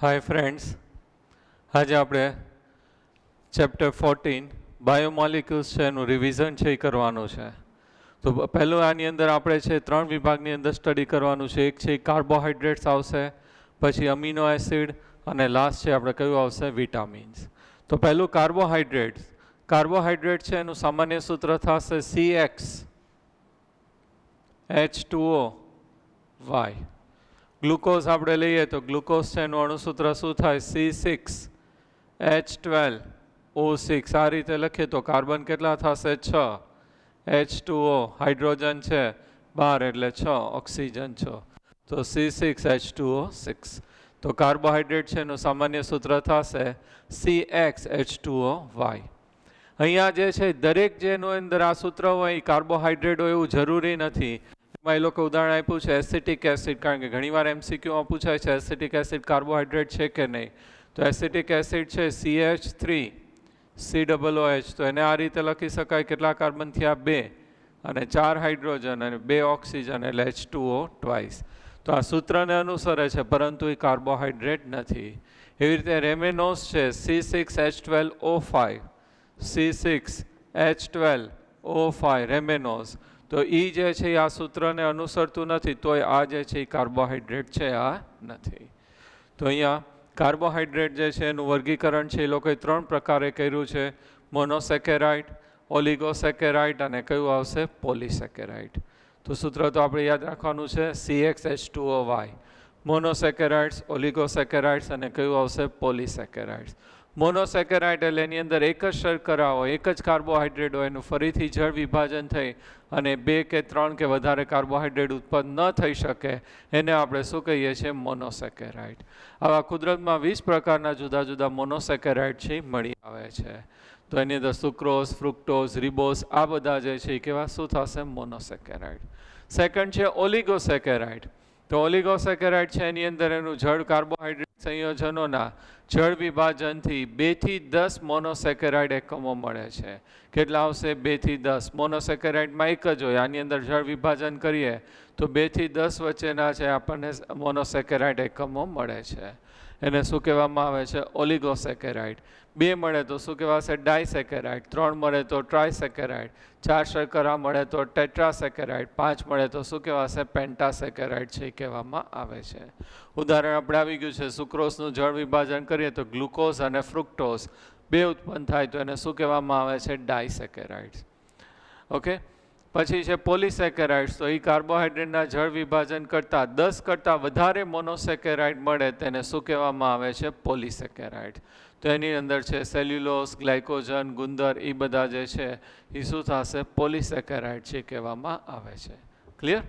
Hi friends, આજે આપણે chapter 14 બાયોમોલિક્યુલ્સ છે એનું રિવિઝન છે એ કરવાનું છે. તો પહેલું આની અંદર આપણે છે 3 વિભાગની અંદર સ્ટડી કરવાનું છે. એક છે કાર્બોહાઈડ્રેટ્સ આવશે, પછી અમીનો એસિડ અને લાસ્ટ છે આપણે કયું આવશે વિટામિન્સ. તો પહેલું કાર્બોહાઈડ્રેટ્સ. કાર્બોહાઈડ્રેટ છે એનું સામાન્ય સૂત્ર થશે CX H2O Y. ગ્લુકોઝ આપણે લઈએ તો ગ્લુકોઝ છે એનું અણુસૂત્ર શું થાય C6 H12O6. આ રીતે લખીએ તો કાર્બન કેટલા થશે 6, H2O હાઇડ્રોજન છે 12 એટલે 6, ઓક્સિજન 6, તો C6H2O6. તો કાર્બોહાઈડ્રેટ છે એનું સામાન્ય સૂત્ર થશે CXH2OY. અહીંયા જે છે દરેક જેનું અંદર આ સૂત્ર હોય એ કાર્બોહાઈડ્રેટ હોય એવું જરૂરી નથી. એમાં એ લોકો ઉદાહરણ આપ્યું છે એસિટિક એસિડ, કારણ કે ઘણીવાર MCQમાં પૂછાય છે એસિટિક એસિડ કાર્બોહાઈડ્રેટ છે કે નહીં. તો એસિટિક એસિડ છે CH3COOH. તો એને આ રીતે લખી શકાય, કેટલા કાર્બન થયા 2 અને 4 હાઇડ્રોજન અને 2 ઓક્સિજન એટલે H2O ટ્વાઇસ. તો આ સૂત્રને અનુસરે છે પરંતુ એ કાર્બોહાઈડ્રેટ નથી. એવી રીતે રેમેનોસ છે C6H12O5 C6H12O5 રેમેનોસ. તો એ જે છે આ સૂત્રને અનુસરતું નથી, તોય આ જે છે એ કાર્બોહાઈડ્રેટ છે આ નથી. તો અહીંયા કાર્બોહાઈડ્રેટ જે છે એનું વર્ગીકરણ છે એ લોકોએ 3 પ્રકારે કર્યું છે: મોનોસેકેરાઇડ, ઓલિગોસેકેરાઇડ અને કયું આવશે પોલીસેકેરાઇડ. તો સૂત્ર તો આપણે યાદ રાખવાનું છે CXH2OY. મોનોસેકેરાઇડ્સ, ઓલિગોસેકેરાઇડ્સ અને કયું આવશે પોલીસેકેરાઇડ્સ. મોનોસેકેરાઇડ એટલે એની અંદર એક જ શર્કરા હોય, એક જ કાર્બોહાઈડ્રેટ હોય, એનું ફરીથી જળ વિભાજન થઈ અને 2 કે 3 કે વધારે કાર્બોહાઈડ્રેટ ઉત્પન્ન ન થઈ શકે, એને આપણે શું કહીએ છીએ મોનોસેકેરાઇડ. આવા કુદરતમાં 20 પ્રકારના જુદા જુદા મોનોસેકેરાઇડ છે મળી આવે છે. તો એની અંદર સુક્રોઝ, ફ્રુક્ટોઝ, રિબોઝ આ બધા જે છે એ કેવા શું થશે મોનોસેકેરાઇડ. સેકન્ડ છે ઓલિગોસેકેરાઇડ. તો ઓલિગોસેકેરાઇડ છે એની અંદર એનું જળ કાર્બોહાઈડ્રેટ સંયોજનોના જળ વિભાજનથી 2 થી 10 મોનોસેકેરાઇડ એકમો મળે છે. કેટલા આવશે 2 થી 10. મોનોસેકેરાઇડમાં એક જ હોય, આની અંદર જળ વિભાજન કરીએ તો 2 થી 10 વચ્ચેના છે આપણને મોનોસેકેરાઇડ એકમો મળે છે. એને શું કહેવામાં આવે છે ઓલિગોસેકેરાઇડ. 2 મળે તો શું કહેવાશે ડાયસેકેરાઇડ, 3 મળે તો ટ્રાયસેકેરાઇડ, 4 શર્કરા મળે તો ટેટ્રાસેકેરાઇડ, 5 મળે તો શું કહેવાશે પેન્ટાસેકેરાઇડ છે એ કહેવામાં આવે છે. ઉદાહરણ આપણે આવી ગયું છે સુક્રોઝનું જળ વિભાજન કરીએ તો ગ્લુકોઝ અને ફ્રુક્ટોઝ 2 ઉત્પન્ન થાય તો એને શું કહેવામાં આવે છે ડાયસેકેરાઇડ્સ. ઓકે. પછી છે પોલીસેકેરાઇડ્સ. તો એ કાર્બોહાઈડ્રેટના જળ વિભાજન કરતાં 10 કરતાં વધારે મોનોસેકેરાઇડ મળે તેને શું કહેવામાં આવે છે પોલીસેકેરાઇડ. તો એની અંદર છે સેલ્યુલોઝ, ગ્લાયકોજન, ગુંદર એ બધા જે છે એ શું થશે પોલીસેકેરાઇડ છે કહેવામાં આવે છે. ક્લિયર?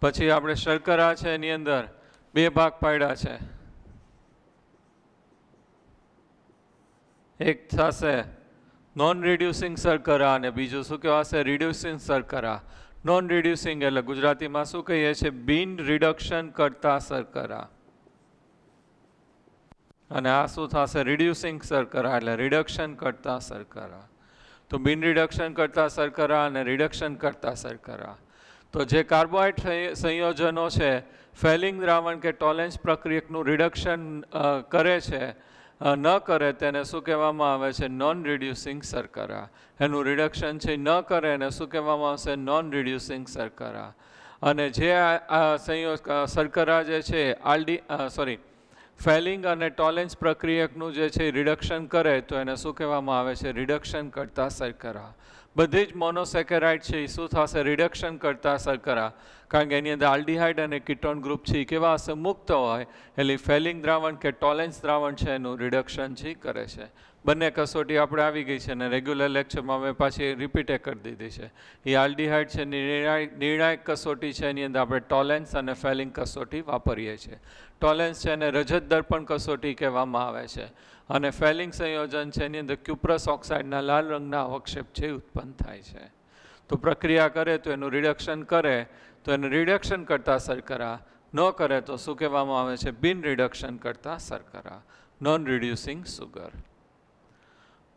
પછી આપણે શર્કરા છે એની અંદર 2 ભાગ પાડ્યા છે. એક થશે નોન રિડ્યુસિંગ શર્કરા અને બીજું શું કહેવાશે રિડ્યુસિંગ શર્કરા. નોન રિડ્યુસિંગ એટલે ગુજરાતીમાં શું કહીએ છીએ બિન રિડક્શન કરતા શર્કરા, અને આ શું થશે રિડ્યુસિંગ શર્કરા એટલે રિડક્શન કરતા શર્કરા. તો બિન રિડક્શન કરતા શર્કરા અને રિડક્શન કરતા શર્કરા. તો જે કાર્બોહાઈડ્રેટ સંયોજનો છે ફેલિંગ દ્રાવણ કે ટોલેન્સ પ્રક્રિયકનું રિડક્શન કરે છે ન કરે તેને શું કહેવામાં આવે છે નોન રિડ્યુસિંગ શર્કરા. એનું રિડક્શન છે ન કરે એને શું કહેવામાં આવશે નોન રિડ્યુસિંગ શર્કરા. અને જે શર્કરા જે છે ફેલિંગ અને ટોલેન્સ પ્રક્રિયકનું જે છે રિડક્શન કરે તો એને શું કહેવામાં આવે છે રિડક્શન કરતા શર્કરા. બધી જ મોનોસેકેરાઇડ છે એ શું થશે રિડક્શન કરતા શર્કરા, કારણ કે એની અંદર આલ્ડીહાઇડ અને કીટોન ગ્રુપ છે એ કેવા હશે મુક્ત હોય, એટલે ફેલિંગ દ્રાવણ કે ટોલેન્સ દ્રાવણ છે એનું રિડક્શન છે કરે છે. બંને કસોટી આપણે આવી ગઈ છે અને રેગ્યુલર લેક્ચરમાં અમે પાછી રિપીટ કરી દીધી છે. એ આલ્ડીહાઇડ છે નિર્ણાયક કસોટી છે એની અંદર આપણે ટોલેન્સ અને ફેલિંગ કસોટી વાપરીએ છીએ. ટોલેન્સ છે એને રજત દર્પણ કસોટી કહેવામાં આવે છે અને ફેલિંગ સંયોજન છે એની અંદર ક્યુપ્રસ ઓક્સાઇડના લાલ રંગના અવક્ષેપ છે ઉત્પન્ન થાય છે. તો પ્રક્રિયા કરે તો એનું રિડક્શન કરે તો એને રિડક્શન કરતા શર્કરા, ન કરે તો શું કહેવામાં આવે છે બિન રિડક્શન કરતા શર્કરા, નોન રિડ્યુસિંગ સુગર.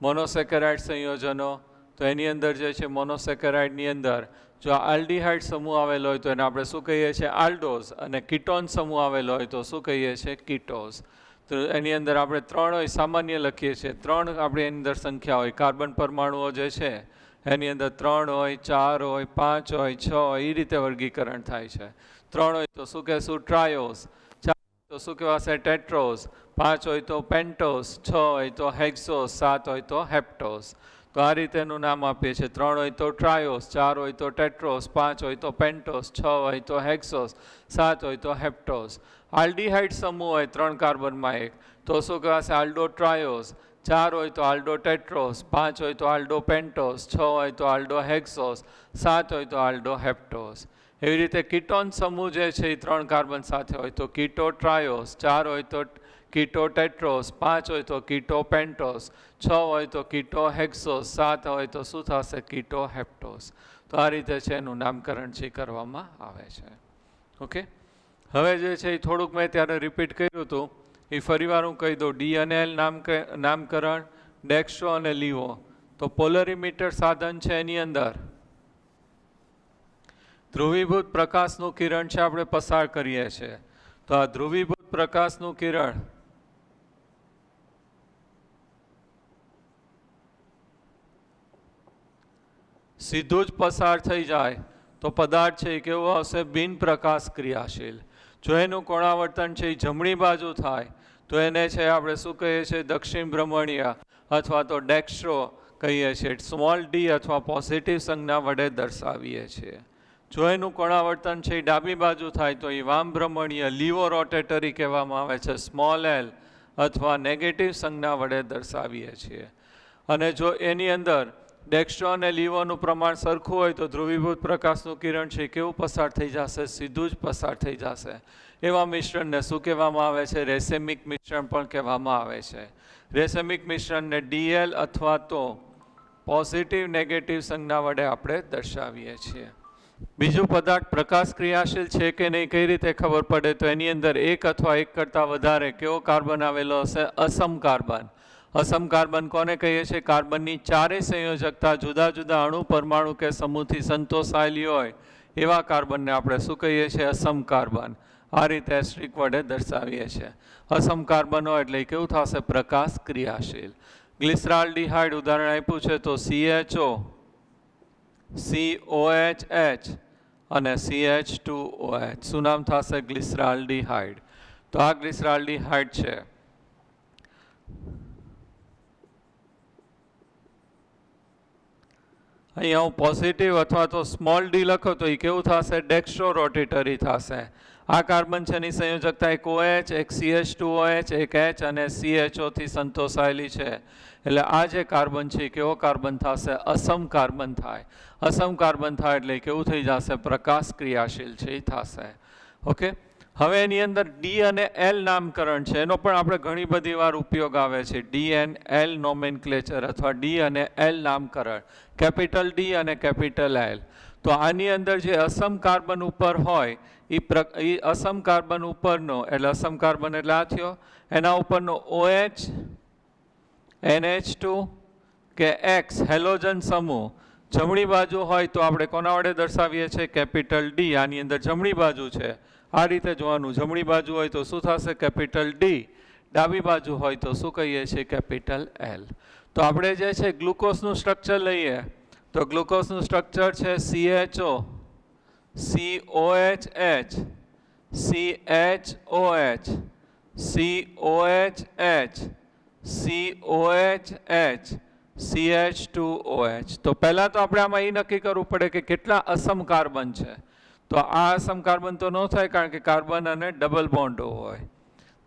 મોનોસેકેરાઇડ સંયોજનો. તો એની અંદર જે છે મોનોસેકેરાઇડની અંદર જો આલ્ડીહાઇડ સમૂહ આવેલો હોય તો એને આપણે શું કહીએ છીએ? આલ્ડોઝ. અને કીટોન સમૂહ આવેલો હોય તો શું કહીએ છીએ? કીટોઝ. તો એની અંદર આપણે 3 હોય સામાન્ય લખીએ છીએ. 3 આપણે એની અંદર સંખ્યા હોય. કાર્બન પરમાણુઓ જે છે એની અંદર 3 હોય, 4 હોય, 5 હોય, 6 હોય, એ રીતે વર્ગીકરણ થાય છે. 3 હોય તો શું કહેશું? ટ્રાયોઝ. 4 હોય તો શું કહેવાશે? ટેટ્રોઝ. 5 હોય તો પેન્ટોઝ. 6 હોય તો હેક્સોઝ. 7 હોય તો હેપ્ટોઝ. તો આ રીતે એનું નામ આપીએ છીએ. 3 હોય તો ટ્રાયોસ, 4 હોય તો ટેટ્રોસ, 5 હોય તો પેન્ટોસ, 6 હોય તો હેક્સોસ, 7 હોય તો હેપ્ટોસ. આલ્ડીહાઇડ સમૂહ હોય 3 કાર્બનમાં એક તો શું કહેવાશે? આલ્ડો ટ્રાયોસ. 4 હોય તો આલ્ડો ટેટ્રોસ, 5 હોય તો આલ્ડો પેન્ટોસ, 6 હોય તો આલ્ડો હેક્સોસ, 7 હોય તો આલ્ડો હેપ્ટોસ. એવી રીતે કીટોન સમૂહ જે છે એ 3 કાર્બન સાથે હોય તો કીટો ટ્રાયોસ, 4 હોય તો કીટો ટેટ્રોસ, 5 હોય તો કીટો પેન્ટોસ, 6 હોય તો કીટો હેક્સોસ, 7 હોય તો શું થશે? કીટો હેપ્ટોસ. તો આ રીતે છે એનું નામકરણ છે કરવામાં આવે છે. ઓકે, હવે જે છે એ થોડુંક મેં ત્યારે રિપીટ કર્યું હતું એ ફરીવાર હું કહી દઉં. ડી અને એલ નામકરણ, ડેક્સ્ટ્રો અને લીવો. તો પોલરીમીટર સાધન છે એની અંદર ધ્રુવીભૂત પ્રકાશનું કિરણ છે આપણે પસાર કરીએ છીએ. તો આ ધ્રુવીભૂત પ્રકાશનું કિરણ સીધું જ પસાર થઈ જાય તો પદાર્થ છે એ કેવો હશે? બિન પ્રકાશ ક્રિયાશીલ. જો એનું કોણાવર્તન છે એ જમણી બાજુ થાય તો એને છે આપણે શું કહીએ છીએ? દક્ષિણ ભ્રમણીય અથવા તો ડેક્સ્ટ્રો કહીએ છીએ. સ્મોલ ડી અથવા પોઝિટિવ સંજ્ઞા વડે દર્શાવીએ છીએ. જો એનું કોણાવર્તન છે એ ડાબી બાજુ થાય તો એ વામ ભ્રમણીય લીવો રોટેટરી કહેવામાં આવે છે. સ્મોલ એલ અથવા નેગેટિવ સંજ્ઞા વડે દર્શાવીએ છીએ. અને જો એની અંદર ડેક્સ્ટ્રો અને લીવોનું પ્રમાણ સરખું હોય તો ધ્રુવીભૂત પ્રકાશનું કિરણ છે કેવું પસાર થઈ જશે? સીધું જ પસાર થઈ જશે. એવા મિશ્રણને શું કહેવામાં આવે છે? રેસેમિક મિશ્રણ પણ કહેવામાં આવે છે. રેસેમિક મિશ્રણને ડીએલ અથવા તો પોઝિટિવ નેગેટિવ સંજ્ઞા વડે આપણે દર્શાવીએ છીએ. બીજું પદાર્થ પ્રકાશ ક્રિયાશીલ છે કે નહીં કઈ રીતે ખબર પડે? તો એની અંદર એક અથવા એક કરતાં વધારે કેવો કાર્બન આવેલો હશે? અસમ કાર્બન. અસમ કાર્બન કોને કહીએ છીએ? કાર્બનની ચારેય સંયોજકતા જુદા જુદા અણુ, પરમાણુ કે સમૂહથી સંતોષાયેલી હોય એવા કાર્બનને આપણે શું કહીએ છીએ? અસમ કાર્બન. આ રીતે એસ્ટ્રિક વડે દર્શાવીએ છીએ. અસમ કાર્બનો એટલે કેવું થશે? પ્રકાશ ક્રિયાશીલ. ગ્લિસરાલ્ડીહાઇડ ઉદાહરણ આપ્યું છે તો CHO, COHH અને CH2OH. શું નામ થશે? ગ્લિસરાલ્ડીહાઇડ. તો આ ગ્લિસરાલ્ડીહાઇડ છે. અહીંયા હું પોઝિટિવ અથવા તો સ્મોલ ડી લખો તો એ કેવું થશે? ડેક્સ્ટ્રો રોટેટરી થશે. આ કાર્બન છે એની સંયોજકતા એક OH, એક CH2OH, એક H અને CHO થી સંતોષાયેલી છે. એટલે આ જે કાર્બન છે એ કેવો કાર્બન થશે? અસમ કાર્બન થાય. અસમ કાર્બન થાય એટલે કેવું થઈ જશે? પ્રકાશ ક્રિયાશીલ છે એ થશે. ઓકે, હવે એની અંદર ડી અને એલ નામકરણ છે એનો પણ આપણે ઘણી બધી વાર ઉપયોગ આવે છે. ડી એન્ડ એલ નોમેનક્લેચર અથવા ડી અને એલ નામકરણ, કેપિટલ ડી અને કેપિટલ એલ. તો આની અંદર જે અસમ કાર્બન ઉપર હોય એ અસમ કાર્બન ઉપરનો એટલે અસમ કાર્બન એટલે આ થયો, એના ઉપરનો OH, NH2 કે X હેલોજન સમૂહ જમણી બાજુ હોય તો આપણે કોના વડે દર્શાવીએ છીએ? Capital D. આની અંદર જમણી બાજુ છે. આ રીતે જોવાનું. જમણી બાજુ હોય તો શું થશે? Capital D. ડાબી બાજુ હોય તો શું કહીએ છીએ? Capital L. તો આપણે જે છે ગ્લુકોઝનું સ્ટ્રક્ચર લઈએ તો ગ્લુકોઝનું સ્ટ્રક્ચર છે CHO, COHH, CHOH, COHH, COHH, CH2OH. તો પહેલાં તો આપણે આમાં એ નક્કી કરવું પડે કે કેટલા અસમ કાર્બન છે. તો આ અસમ કાર્બન તો ન થાય કારણ કે કાર્બન અને ડબલ બોન્ડ હોય.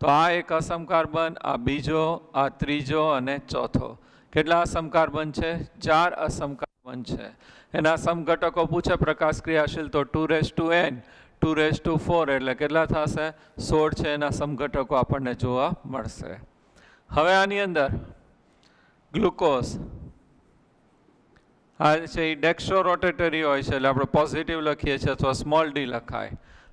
તો આ એક અસમ કાર્બન, આ બીજો, આ ત્રીજો અને ચોથો. કેટલા અસમ કાર્બન છે? 4 અસમ કાર્બન છે. એના સમઘટકો પૂછે પ્રકાશ ક્રિયાશીલ તો 2n, 2⁴ એટલે કેટલા થશે? 16 છે એના સમઘટકો આપણને જોવા મળશે. હવે આની અંદર ગ્લુકોઝ આ છે એ ડેક્સ્ટ્રો રોટેટરી હોય છે એટલે આપણે પોઝિટિવ લખીએ છીએ અથવા સ્મોલ ડી લખાય.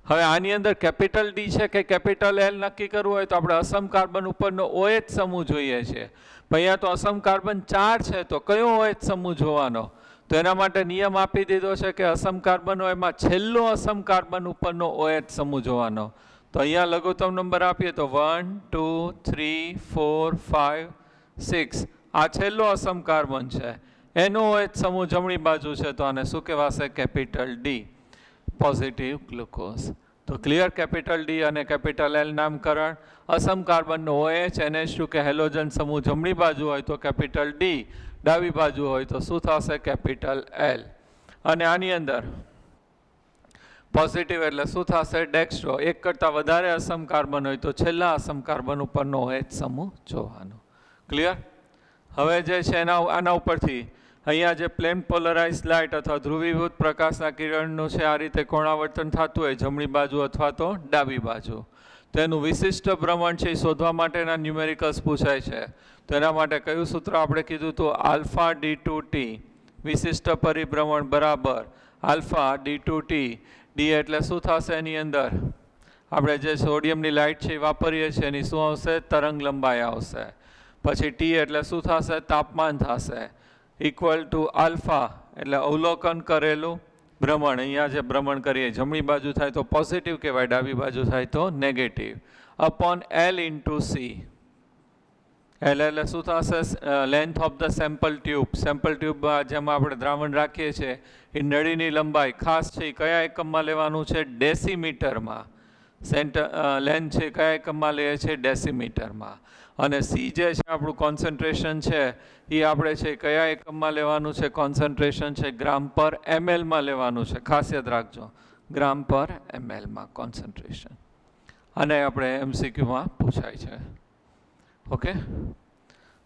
હવે આની અંદર કેપિટલ ડી છે કે કેપિટલ એલ નક્કી કરવું હોય તો આપણે અસમ કાર્બન ઉપરનો OH સમૂહ જોઈએ છે. અહીંયા તો અસમ કાર્બન 4 છે તો કયો OH સમૂહ જોવાનો? તો એના માટે નિયમ આપી દીધો છે કે અસમ કાર્બન હોય એમાં છેલ્લો અસમ કાર્બન ઉપરનો OH સમૂહ જોવાનો. તો અહીંયા લઘુત્તમ નંબર આપીએ તો 1 2 3 4 5 6 આ છેલ્લો અસમ કાર્બન છે, એનો OH સમૂહ જમણી બાજુ છે, તો આને શું કહેવાશે? Capital D, positive glucose. તો ક્લિયર? કેપિટલ ડી અને કેપિટલ એલ નામકરણ. અસમ કાર્બનનો OH NH2 કે હેલોજન સમૂહ જમણી બાજુ હોય તો કેપિટલ ડી, ડાબી બાજુ હોય તો શું થશે? Capital L. અને આની અંદર પોઝિટિવ એટલે શું થશે? ડેક્સ્ટ્રો. એક કરતાં વધારે અસમ કાર્બન હોય તો છેલ્લા અસમ કાર્બન ઉપરનો OH સમૂહ જોવાનો. ક્લિયર? હવે જે છે આના ઉપરથી અહીંયા જે પ્લેન પોલરાઇઝ લાઇટ અથવા ધ્રુવીભૂત પ્રકાશના કિરણનું છે આ રીતે કોણાવર્તન થતું હોય જમણી બાજુ અથવા તો ડાબી બાજુ, તો એનું વિશિષ્ટ ભ્રમણ છે એ શોધવા માટેના ન્યુમેરિકલ્સ પૂછાય છે. તો એના માટે કયું સૂત્ર આપણે કીધું હતું? આલ્ફા D2T, વિશિષ્ટ પરિભ્રમણ બરાબર આલ્ફા D2T. ડી એટલે શું થશે? એની અંદર આપણે જે સોડિયમની લાઇટ છે એ વાપરીએ છીએ એની શું આવશે? તરંગ લંબાઈ આવશે. પછી ટી એટલે શું થશે? તાપમાન થશે. ઇક્વલ ટુ આલ્ફા એટલે અવલોકન કરેલું ભ્રમણ. અહીંયા જે ભ્રમણ કરીએ જમણી બાજુ થાય તો પોઝિટિવ કહેવાય, ડાબી બાજુ થાય તો negative. Upon L into C. L એટલે શું થશે? Length of the sample tube. Sample tube જેમાં આપણે દ્રાવણ રાખીએ છીએ એ નળીની લંબાઈ ખાસ છે એ કયા એકમમાં લેવાનું છે? ડેસીમીટરમાં. લેન્થ છે કયા એકમમાં લઈએ છીએ? ડેસીમીટરમાં. અને સી જે છે આપણું કોન્સન્ટ્રેશન છે એ આપણે છે કયા એકમમાં લેવાનું છે? કોન્સન્ટ્રેશન છે ગ્રામ પર ml લેવાનું છે. ખાસ યાદ રાખજો, ગ્રામ પર ml કોન્સન્ટ્રેશન. અને આપણે MCQમાં પૂછાય છે. ઓકે,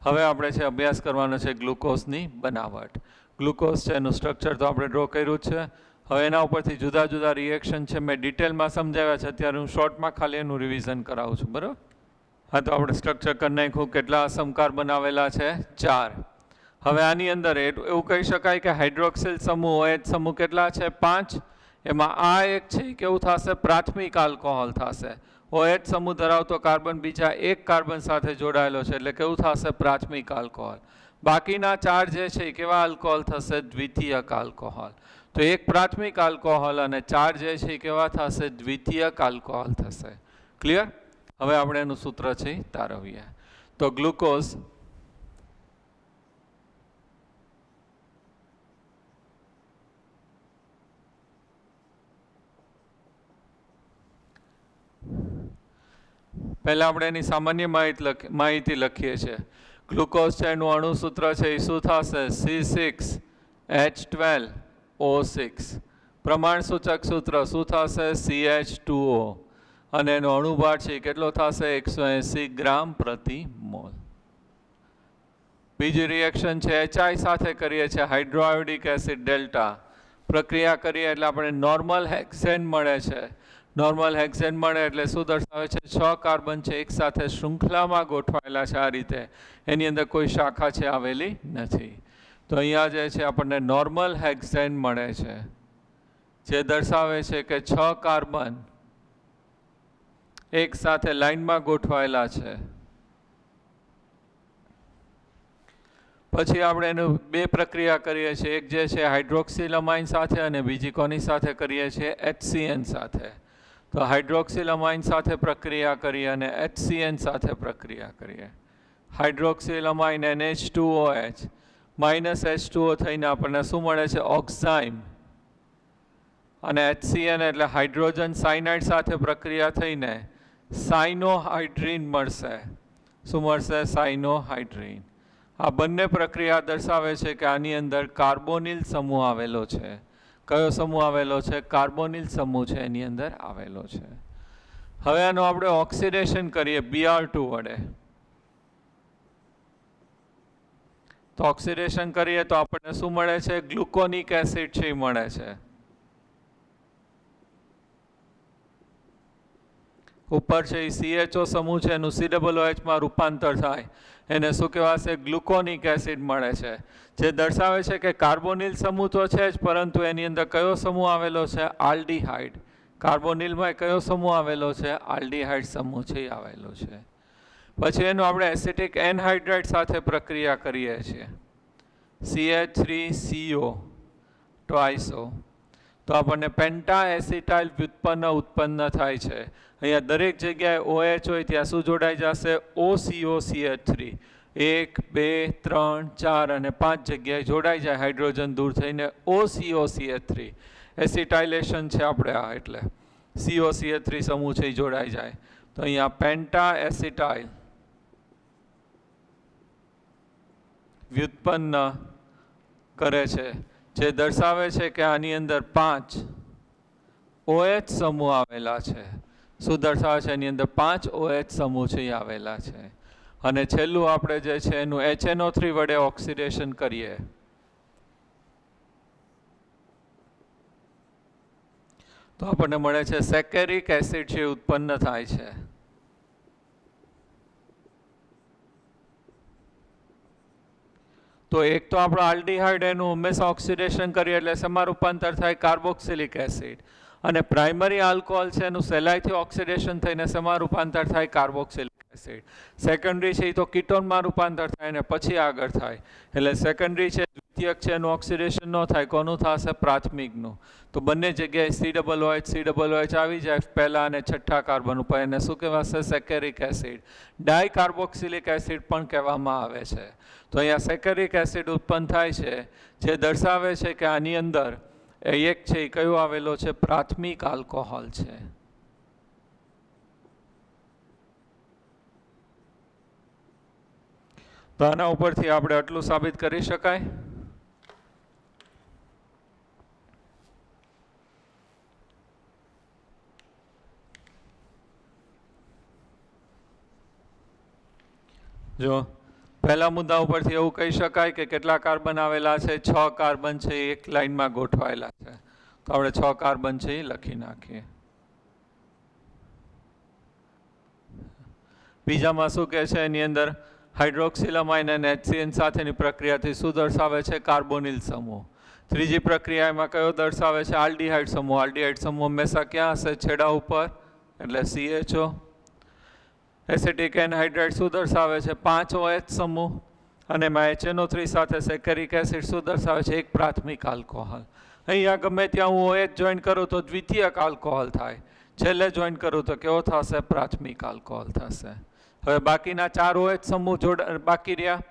હવે આપણે છે અભ્યાસ કરવાનો છે ગ્લુકોઝની બનાવટ. ગ્લુકોઝ છે એનું સ્ટ્રક્ચર તો આપણે ડ્રો કર્યું જ છે. હવે એના ઉપરથી જુદા જુદા રિએક્શન છે મેં ડિટેલમાં સમજાવ્યા છે, અત્યારે હું શોર્ટમાં ખાલી એનું રિવિઝન કરાવું છું. બરાબર? હા, તો આપણે સ્ટ્રક્ચર કરી નાખ્યું. કેટલા અસમકાર બનાવેલા છે? 4. હવે આની અંદર એવું કહી શકાય કે હાઇડ્રોક્સિલ સમૂહ OH સમૂહ કેટલા છે? 5. એમાં આ એક છે કેવું થશે? પ્રાથમિક આલ્કોહોલ થશે. OH સમૂહ ધરાવતો કાર્બન બીજા એક કાર્બન સાથે જોડાયેલો છે એટલે કેવું થશે? પ્રાથમિક આલ્કોહોલ. બાકીના 4 જે છે કેવા આલ્કોહોલ થશે? દ્વિતીયક આલ્કોહોલ. તો એક પ્રાથમિક આલ્કોહોલ અને 4 જે છે કેવા થશે? દ્વિતીયક આલ્કોહોલ થશે. ક્લિયર? હવે આપણે એનું સૂત્ર છે તારવીએ. તો ગ્લુકોઝ પહેલા આપણે એની સામાન્ય માહિતી લખીએ છીએ. ગ્લુકોઝ છે એનું અણુસૂત્ર છે એ શું થશે? C6H12O6. પ્રમાણસૂચક સૂત્ર શું થશે? CH2O. અને એનો અણુભાર છે કેટલો થશે? 180 ગ્રામ પ્રતિ મોલ. બીજી રિએક્શન છે HI સાથે કરીએ છીએ, હાઇડ્રોઆયોડિક એસિડ ડેલ્ટા. પ્રક્રિયા કરીએ એટલે આપણે નોર્મલ હેક્સેન મળે છે. નોર્મલ હેક્સેન મળે એટલે શું દર્શાવે છે? 6 કાર્બન છે એક સાથે શૃંખલામાં ગોઠવાયેલા છે આ રીતે. એની અંદર કોઈ શાખા છે આવેલી નથી. તો અહીંયા જે છે આપણને નોર્મલ હેક્સેન મળે છે જે દર્શાવે છે કે 6 કાર્બન એક સાથે લાઇનમાં ગોઠવાયેલા છે. પછી આપણે એનું 2 પ્રક્રિયા કરીએ છીએ. એક જે છે હાઇડ્રોક્સિલમાઇન સાથે અને બીજી કોની સાથે કરીએ છીએ? HCN સાથે. તો હાઇડ્રોક્સિલમાઇન સાથે પ્રક્રિયા કરીએ અને HCN સાથે પ્રક્રિયા કરીએ. હાઇડ્રોક્સિલમાઇન NH2OH -H2O થઈને આપણને શું મળે છે? ઓક્સાઇમ. અને HCN એટલે હાઇડ્રોજન સાયનાઇડ સાથે પ્રક્રિયા થઈને સાઇનોહાઇડ્રીન મળશે. શું મળશે? સાઇનોહાઇડ્રીન. આ બંને પ્રક્રિયા દર્શાવે છે કે આની અંદર કાર્બોનિલ સમૂહ આવેલો છે. કયો સમૂહ આવેલો છે? કાર્બોનિલ સમૂહ છે એની અંદર આવેલો છે. હવે આનું આપણે ઓક્સિડેશન કરીએ Br2 વડે. તો ઓક્સિડેશન કરીએ તો આપણને શું મળે છે? ગ્લુકોનિક એસિડ છે એ મળે છે. ઉપર છે એ CHO સમૂહ છે એનું COOH માં રૂપાંતર થાય એને શું કહેવાશે? ગ્લુકોનિક એસિડ મળે છે. જે દર્શાવે છે કે કાર્બોનિલ સમૂહ તો છે જ પરંતુ એની અંદર કયો સમૂહ આવેલો છે? આલ્ડીહાઇડ. કાર્બોનિલમાં કયો સમૂહ આવેલો છે? આલ્ડીહાઇડ સમૂહ છે એ આવેલો છે. પછી એનું આપણે એસિટિક એનહાઇડ્રેટ સાથે પ્રક્રિયા કરીએ છીએ. CH3CO ટ્વાઇસો. તો આપણને પેન્ટા એસિટાઇલ વ્યુત્પન્ન ઉત્પન્ન થાય છે. અહીંયા દરેક જગ્યાએ OH હોય ત્યાં શું જોડાઈ જશે? OCOCH3. 1 2 3 4 અને 5 જગ્યાએ જોડાઈ જાય હાઇડ્રોજન દૂર થઈને OCOCH3. એસિટાઇલેશન છે આપણે આ, એટલે COCH3 સમૂહ છે એ જોડાઈ જાય. તો અહીંયા પેન્ટા એસિટાઇલ વ્યુત્પન્ન કરે છે, જે દર્શાવે છે કે આની અંદર 5 OH સમૂહ આવેલા છે. શું દર્શાવે છે? એની અંદર 5 OH સમૂહ છે એ આવેલા છે. અને છેલ્લું આપણે જે છે એનું HNO3 વડે ઓક્સિડેશન કરીએ તો આપણને મળે છે સેકેરિક એસિડ જે ઉત્પન્ન થાય છે. તો એક તો આપણો આલ્ડીહાઇડ એનું હંમેશા ઓક્સિડેશન કરીએ એટલે શેમાં રૂપાંતર થાય? Carboxylic acid. અને પ્રાઇમરી આલ્કોહોલ છે એનું સહેલાઈથી ઓક્સિડેશન થઈને શેમાં રૂપાંતર થાય? Carboxylic acid. સેકન્ડરી છે એ તો કીટોનમાં રૂપાંતર થાય ને પછી આગળ થાય. એટલે સેકન્ડરી છે, દ્વિતીયક છે, એનું ઓક્સિડેશન ન થાય. કોનું થશે? પ્રાથમિકનું. તો બંને જગ્યાએ COOH આવી જાય પહેલા અને છઠ્ઠા કાર્બન ઉપર. એને શું કહેવાશે? સેકેરિક એસિડ. ડાયકાર્બોક્સિલિક એસિડ પણ કહેવામાં આવે છે. તો અહીંયા સેકેરિક એસિડ ઉત્પન્ન થાય છે, જે દર્શાવે છે કે આની અંદર એક છે એ કયો આવેલો છે? પ્રાથમિક આલ્કોહોલ છે. તો આના ઉપરથી આપણે આટલું સાબિત કરી શકાય. જો પહેલા મુદ્દા ઉપરથી એવું કહી શકાય કે કેટલા કાર્બન આવેલા છે? 6 કાર્બન છે એક લાઈનમાં ગોઠવાયેલા છે. તો આપણે 6 કાર્બન છે એ લખી નાખીએ. બીજામાં શું કહે છે? એની અંદર હાઇડ્રોક્સિલામાઇન અને HCN સાથેની પ્રક્રિયાથી શું દર્શાવે છે? કાર્બોનિલ સમૂહ. ત્રીજી પ્રક્રિયા એમાં કયો દર્શાવે છે? આલ્ડીહાઇડ સમૂહ. આલ્ડીહાઇડ સમૂહ હંમેશા ક્યાં હશે? છેડા ઉપર, એટલે CHO. એસિટિક એનહાઇડ્રેટ શું દર્શાવે છે? 5 OH સમૂહ. અને એમાં HNO3 સાથે સેકેરિક એસિડ શું દર્શાવે છે? એક પ્રાથમિક આલ્કોહોલ. અહીંયા ગમે ત્યાં હું OH જોઈન કરું તો દ્વિતીયક આલ્કોહોલ થાય. છેલ્લે જોઈન કરું તો કેવો થશે? પ્રાથમિક આલ્કોહોલ થશે. હવે બાકીના 4 OH સમૂહ બાકી રહ્યા.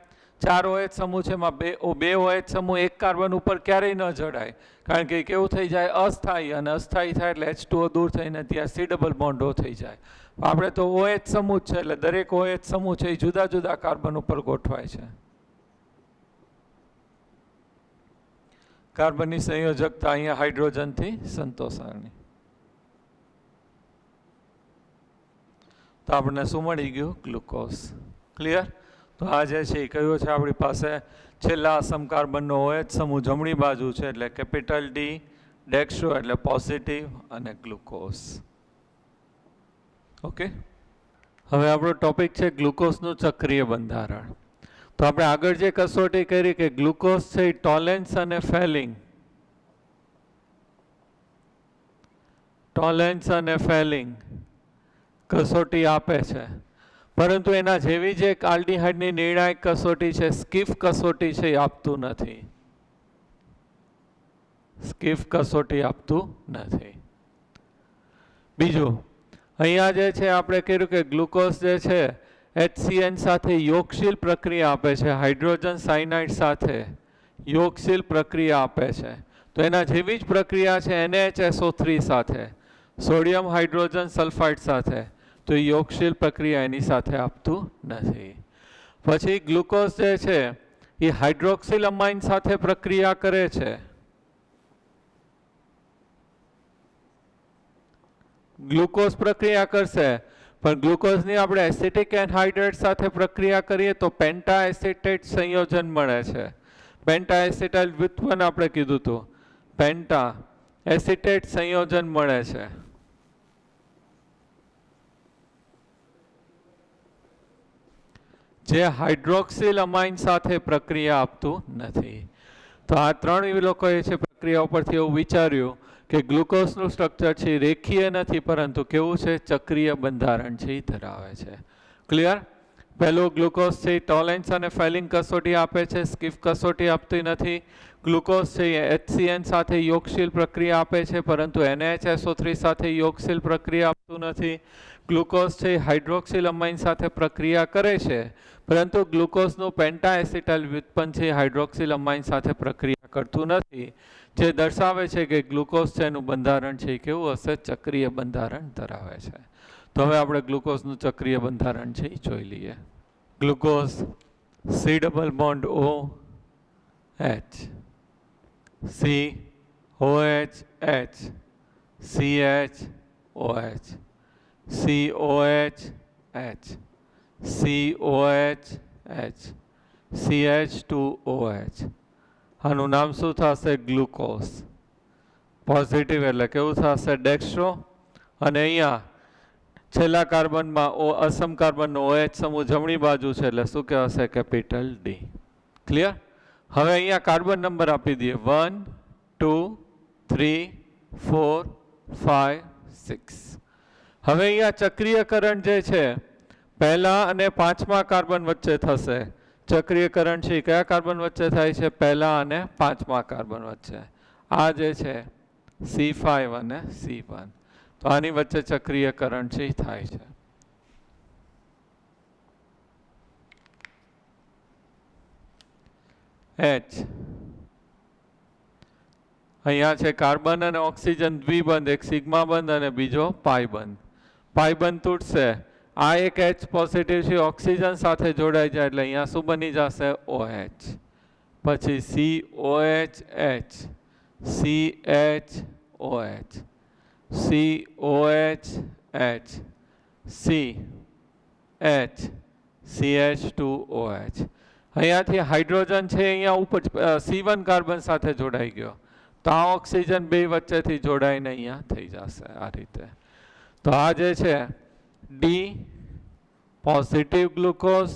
4 OH સમૂહ છે એમાં બે OH સમૂહ એક કાર્બન ઉપર ક્યારેય ન જોડાય, કારણ કે કેવું થઈ જાય? અસ્થાયી. અને અસ્થાયી થાય એટલે H2O દૂર થઈને ત્યાં C બોન્ડ થઈ જાય. આપણે તો OH સમૂહ છે એટલે દરેક OH સમૂહ છે એ જુદા જુદા કાર્બન ઉપર ગોઠવાય છે. કાર્બનની સંયોજકતા અહીંયા હાઇડ્રોજનથી સંતોષાણી. તો આપણને શું મળી ગયું? ગ્લુકોઝ. ક્લિયર? તો આ જે છે એ કયો છે આપણી પાસે? છેલ્લા અસમ કાર્બનનો OH સમૂહ જમણી બાજુ છે, એટલે કેપિટલ D. ડેક્સ્ટ્રો એટલે પોઝિટિવ અને ગ્લુકોઝ. ઓકે, હવે આપણો ટોપિક છે ગ્લુકોઝનું ચક્રીય બંધારણ. તો આપણે આગળ જે કસોટી કરી કે ગ્લુકોઝ છે એ ટોલેન્સ અને ફેલિંગ કસોટી આપે છે, પરંતુ એના જેવી જ એક આલ્ડીહાઇડની નિર્ણાયક કસોટી છે સ્કીફ કસોટી છે એ આપતું નથી. બીજું, અહીંયા જે છે આપણે કહ્યું કે ગ્લુકોઝ જે છે HCN સાથે યોગશીલ પ્રક્રિયા આપે છે, હાઇડ્રોજન સાયનાઇડ સાથે યોગશીલ પ્રક્રિયા આપે છે. તો એના જેવી જ પ્રક્રિયા છે NaHSO3 સાથે, સોડિયમ હાઇડ્રોજન સલ્ફાઇડ સાથે. તો એ યોગશીલ પ્રક્રિયા એની સાથે આપતું નથી. પછી ગ્લુકોઝ જે છે એ હાઇડ્રોક્સિલમાઇન સાથે પ્રક્રિયા કરે છે. ગ્લુકોઝ પ્રક્રિયા કરશે, પણ ગ્લુકોઝની આપણે એસિટિક એનહાઇડ્રેટ સાથે પ્રક્રિયા કરીએ તો પેન્ટા એસિટેટ સંયોજન મળે છે. પેન્ટા એસિટાઇલ વ્યુત્પન્ન આપણે કીધું હતું, પેન્ટા એસિટેટ સંયોજન મળે છે. જે હાઇડ્રોક્સિલ અમાઇન સાથે પ્રક્રિયા આપતું નથી. તો આ ત્રણ લોકોએ છે પ્રક્રિયા ઉપરથી એવું વિચાર્યું કે ગ્લુકોઝનું સ્ટ્રક્ચર છે રેખીય નથી, પરંતુ કેવું છે? ચક્રીય બંધારણ છે એ ધરાવે છે. ક્લિયર? પહેલું ગ્લુકોઝ છે ટોલેન્સ અને ફેલિંગ કસોટી આપે છે, સ્કીફ કસોટી આપતી નથી. ગ્લુકોઝ છે એ HCN સાથે યોગશીલ પ્રક્રિયા આપે છે, પરંતુ NaHSO3 સાથે યોગશીલ પ્રક્રિયા આપતું નથી. ગ્લુકોઝ છે એ હાઇડ્રોક્સિલ અમાઇન સાથે પ્રક્રિયા કરે છે, પરંતુ ગ્લુકોઝનું પેન્ટા એસિટાઇલ વ્યુત્પન્ન છે હાઇડ્રોક્સિલ અમાઇન સાથે પ્રક્રિયા કરતું નથી, જે દર્શાવે છે કે ગ્લુકોઝ છે એનું બંધારણ છે એ કેવું હશે? ચક્રીય બંધારણ ધરાવે છે. તો હવે આપણે ગ્લુકોઝનું ચક્રીય બંધારણ છે એ જોઈ લઈએ. Glucose C double bond O H COH H CH OH COH H COH H CH2OH. આનું નામ શું થશે? ગ્લુકોઝ. પોઝિટિવ એટલે કેવું થશે? ડેક્સ્ટ્રો. અને અહીંયા છેલ્લા કાર્બનમાં અસમ કાર્બનનો OH સમૂહ જમણી બાજુ છે એટલે શું કહેવાશે? Capital D. ક્લિયર? હવે અહીંયા કાર્બન નંબર આપી દઈએ 1 2 3 4 5 6. હવે અહીંયા ચક્રીયકરણ જે છે પહેલા અને પાંચમા કાર્બન વચ્ચે થશે. ચક્રીયકરણ છે કયા કાર્બન વચ્ચે થાય છે? પહેલા અને પાંચમા કાર્બન વચ્ચે. આ જે છે C5 અને C1. તો આની વચ્ચે ચક્રીયકરણ છે થાય છે. H અહીંયા છે કાર્બન અને ઓક્સિજન દ્વિબંધ, એક સિગ્મા બંધ અને બીજો પાઈ બંધ. પાઈ બંધ તૂટશે, આ એક H પોઝિટિવ છે ઓક્સિજન સાથે જોડાઈ જાય એટલે અહીંયા શું બની જશે? OH. પછી COH H CHOH COH H CH CH2OH. અહીંયાથી હાઇડ્રોજન છે અહીંયા ઉપર C1 કાર્બન સાથે જોડાઈ ગયો, તો આ ઓક્સિજન બે વચ્ચેથી જોડાઈને અહીંયા થઈ જશે આ રીતે. તો આ જે છે D પોઝિટિવ ગ્લુકોઝ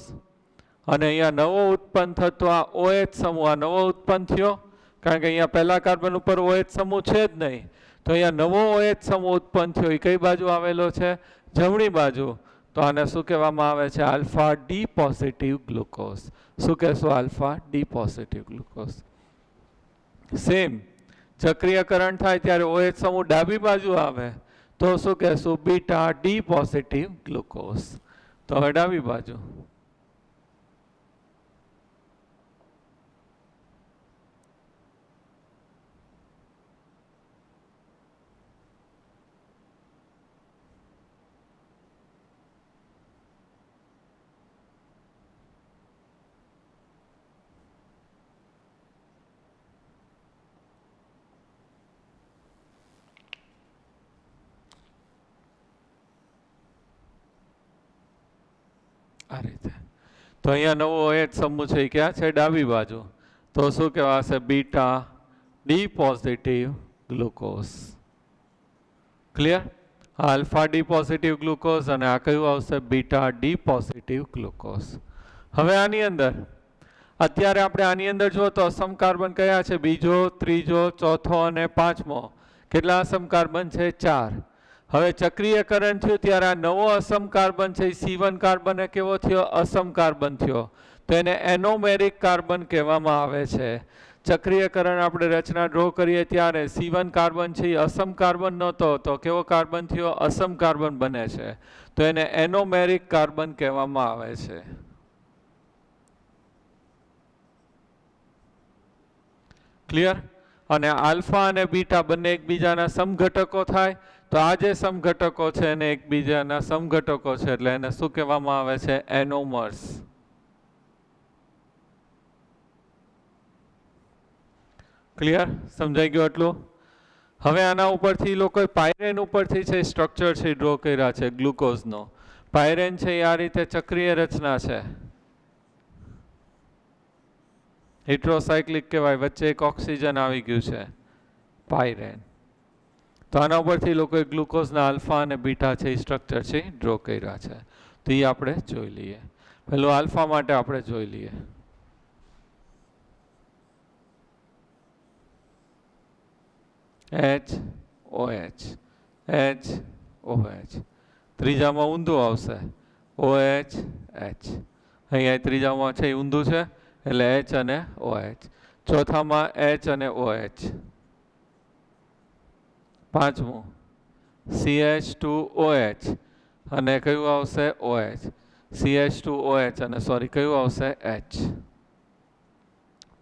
અને અહીંયા નવો ઉત્પન્ન થતો આ OH સમૂહ, આ નવો ઉત્પન્ન થયો કારણ કે અહીંયા પહેલા કાર્બન ઉપર OH સમૂહ છે જ નહીં, તો અહીંયા નવો OH સમૂહ ઉત્પન્ન થયો એ કઈ બાજુ આવેલો છે? જમણી બાજુ. તો આને શું કહેવામાં આવે છે? Alpha D positive glucose. શું કહેશો? Alpha D positive glucose. Same ચક્રીયકરણ થાય ત્યારે OH સમૂહ ડાબી બાજુ આવે તો શું કહેશું? Beta D positive glucose. તો હવે ડાબી બાજુ આ રીતે. તો અહીંયા નવો OH સમૂહ છે ક્યાં છે? ડાબી બાજુ. તો શું કહેવાશે? Beta D positive glucose. Clear? Alpha D positive glucose અને આ કયું આવશે? Beta D positive glucose. હવે આની અંદર અત્યારે આપણે આની અંદર જો તો અસમ કાર્બન કયા છે? બીજો, ત્રીજો, ચોથો અને પાંચમો. કેટલા અસમ કાર્બન છે? 4. હવે ચક્રીયકરણ થયું ત્યારે આ નવો અસમ કાર્બન છે C1 કાર્બન કેવો થયો? અસમ કાર્બન થયો, તો એને એનોમેરિક કાર્બન કહેવામાં આવે છે. ચક્રીયકરણ આપણે રચના ડ્રો કરીએ ત્યારે C1 કાર્બન છે એ અસમ કાર્બન નહોતો, તો કેવો કાર્બન થયો? અસમ કાર્બન બને છે, તો એને એનોમેરિક કાર્બન કહેવામાં આવે છે. ક્લિયર? અને આલ્ફા અને બીટા બંને એકબીજાના સમઘટકો થાય, તો આ જે સમઘટકો છે એને એકબીજાના સમઘટકો છે એટલે એને શું કહેવામાં આવે છે? એનોમર્સ. ક્લિયર? સમજાઈ ગયું આટલું? હવે આના ઉપરથી લોકોએ પાયરેન ઉપરથી છે સ્ટ્રક્ચર છે ડ્રો કર્યા છે ગ્લુકોઝનો. પાયરેન છે એ આ રીતે ચક્રીય રચના છે, હેટ્રોસાયક્લિક કહેવાય, વચ્ચે એક ઓક્સિજન આવી ગયું છે, પાયરેન. તો આના ઉપરથી લોકોએ ગ્લુકોઝના આલ્ફા અને બીટા છે એ સ્ટ્રક્ચર છે ડ્રો કર્યા છે. તો એ આપણે જોઈ લઈએ. પેલું આલ્ફા માટે આપણે જોઈ લઈએ. HOH HOH. ત્રીજામાં ઊંધું આવશે OH H. અહીંયા ત્રીજામાં છે ઊંધું છે એટલે H અને OH. ચોથામાં H અને OH. પાંચમું CH2OH અને કયું આવશે OH. CH2OH અને સોરી કયું આવશે H.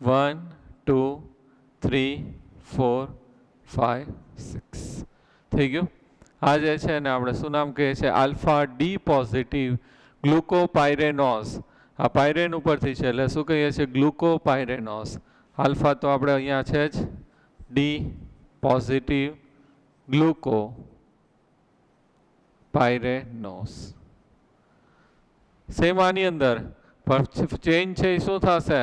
1 2 3 4 5 6 થઈ ગયું. આ જે છે ને આપણે શું નામ કહીએ છીએ આલ્ફા ડી પોઝિટિવ ગ્લુકોપાયરેનોઝ. આ પાયરેન ઉપરથી છે એટલે શું કહીએ છીએ ગ્લુકોપાયરેનોઝ. આલ્ફા તો આપણે અહીંયા છે જ ડી પોઝિટિવ ગ્લુકોપાયરેનોઝ. સેમ આની અંદર ચેઇન છે એ શું થશે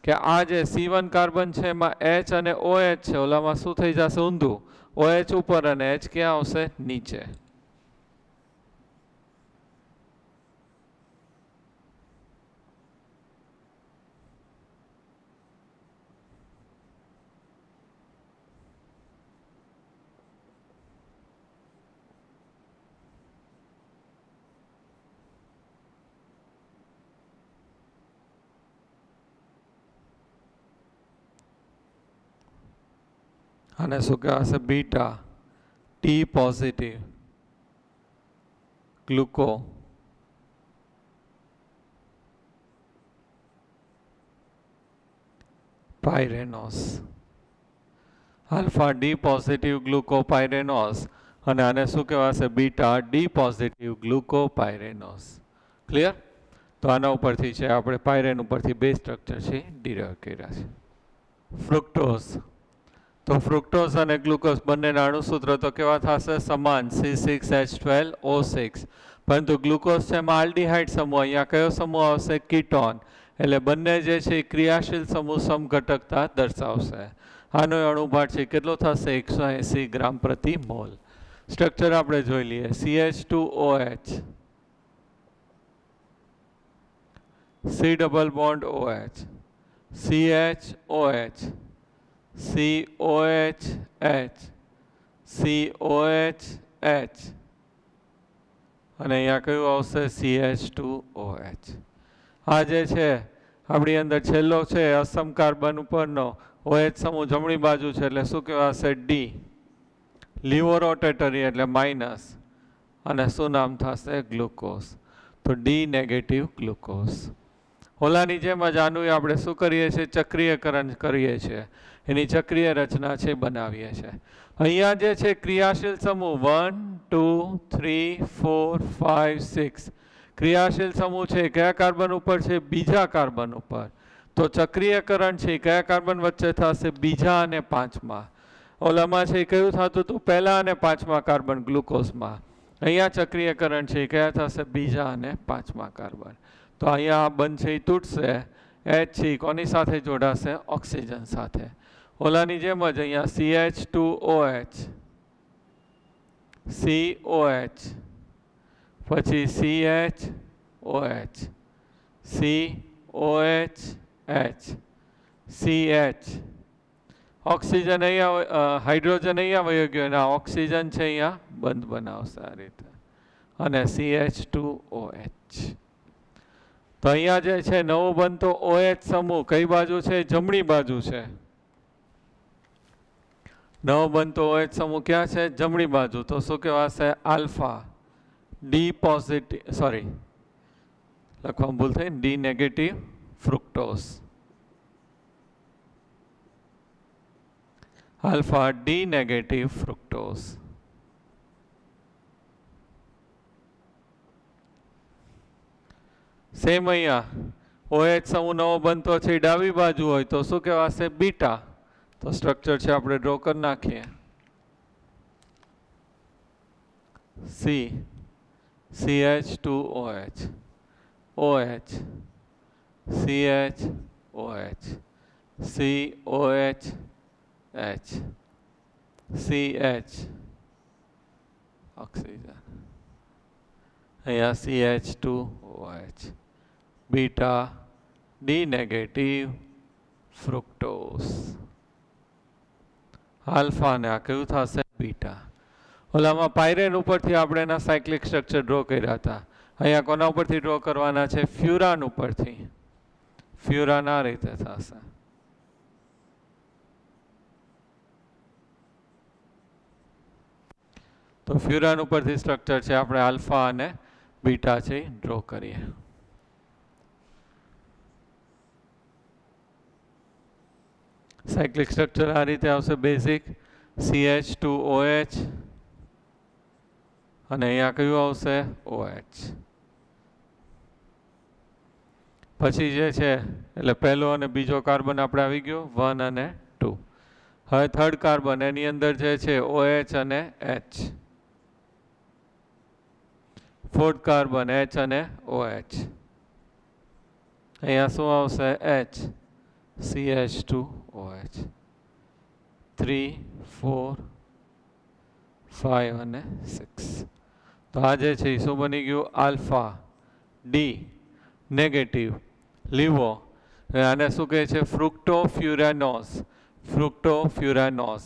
કે આ જે C1 કાર્બન છે એમાં H અને OH છે, ઓલામાં શું થઈ જશે ઊંધું, OH ઉપર અને H ક્યાં આવશે નીચે. અને શું કહેવાશે beta D positive glucopyranose. Alpha D positive glucopyranose અને આને શું કહેવાશે beta D positive glucopyranose. Clear? તો આના ઉપરથી છે આપણે પાયરેન ઉપરથી બે સ્ટ્રક્ચર છે ડિરાઈવ કર્યા છે. ફ્રુક્ટોઝ. તો ફ્રુક્ટોઝ અને ગ્લુકોઝ બંનેના અણુસૂત્ર તો કેવા થશે સમાન C6H12O6. પરંતુ ગ્લુકોઝ છે એમાં આલ્ડીહાઇડ સમૂહ, અહીંયા કયો સમૂહ આવશે કીટોન. એટલે બંને જે છે એ ક્રિયાશીલ સમૂહ સમઘટકતા દર્શાવશે. આનો અણુભાર છે કેટલો થશે 180 ગ્રામ પ્રતિ મોલ. સ્ટ્રક્ચર આપણે જોઈ લઈએ. CH2OH, C double bond OH, CHOH, COH H, COH H અને અહીંયા કયું આવશે CH2OH. આ જે છે આપણી અંદર છેલ્લો છે અસમ કાર્બન ઉપરનો OH સમૂહ જમણી બાજુ છે એટલે શું કહેવાશે ડી. લીવો રોટેટરી એટલે માઇનસ અને શું નામ થશે ગ્લુકોઝ. તો ડી નેગેટિવ ગ્લુકોઝ. ઓલાની જેમ જ આનું આપણે શું કરીએ છીએ ચક્રીયકરણ કરીએ છીએ, એની ચક્રીય રચના છે બનાવીએ છીએ. અહીંયા જે છે ક્રિયાશીલ સમૂહ 1 2 3 4 5 6 ક્રિયાશીલ સમૂહ છે કયા કાર્બન ઉપર છે બીજા કાર્બન ઉપર. તો ચક્રીયકરણ છે કયા કાર્બન વચ્ચે થશે બીજા અને પાંચમા. ઓલામાં છે કયું થતું હતું પહેલા અને પાંચમા કાર્બન ગ્લુકોઝમાં. અહીંયા ચક્રીયકરણ છે કયા થશે બીજા અને પાંચમા કાર્બન. તો અહીંયા બંધ છે એ તૂટશે. H છે કોની સાથે જોડાશે ઓક્સિજન સાથે. ઓલાની જેમ જ અહીંયા CH2OH, COH, પછી CHOH, COH H, CH. Oxygen અહીંયા હાઇડ્રોજન અહીંયા વયો ગયો અને ઓક્સિજન છે અહીંયા બંધ બનાવશે આ રીતે અને CH2OH. તો અહીંયા જે છે નવો બનતો OH સમૂહ કઈ બાજુ છે જમણી બાજુ છે. નવો બનતો OH સમૂહ ક્યાં છે જમણી બાજુ. તો શું કહેવાશે આલ્ફા ડી પોઝિટિવ સોરી લખવામાં ભૂલ થઈ D negative fructose. Alpha D negative fructose. Same અહીંયા OH સમૂહ નવો બનતો છે ડાબી બાજુ હોય તો શું કહેવાશે બીટા. તો સ્ટ્રક્ચર છે આપણે ડ્રો કરી નાખીએ. CH2OH, OH, CHOH, COH H, CH oxygen. અહીંયા CH2OH beta D negative fructose. Alpha ને આ કયું થશે બીટા. ઓલામાં પાયરેન ઉપરથી આપણે એના સાયક્લિક સ્ટ્રક્ચર ડ્રો કર્યા હતા. અહીંયા કોના ઉપરથી ડ્રો કરવાના છે ફ્યુરાન ઉપરથી. ફ્યુરાન આ રીતે થશે. તો ફ્યુરાન ઉપરથી સ્ટ્રક્ચર છે આપણે આલ્ફા અને બીટા છે ડ્રો કરીએ. સાયક્લિક સ્ટ્રક્ચર આ રીતે આવશે. બેઝિક CH2OH અને અહીંયા કયું આવશે OH. પછી જે છે એટલે પહેલો અને બીજો કાર્બન આપણે આવી ગયો 1 અને 2. હવે થર્ડ કાર્બન એની અંદર જે છે OH અને H. ફોર્થ કાર્બન H અને OH. અહીંયા શું આવશે H CH2OH. 3 4 5 અને 6. તો આ જે છે શું બની ગયું આલ્ફા ડી નેગેટિવ લીવો. આને શું કહે છે ફ્રુક્ટોફ્યુરાનોસ. ફ્રુક્ટોફ્યુરાનોસ.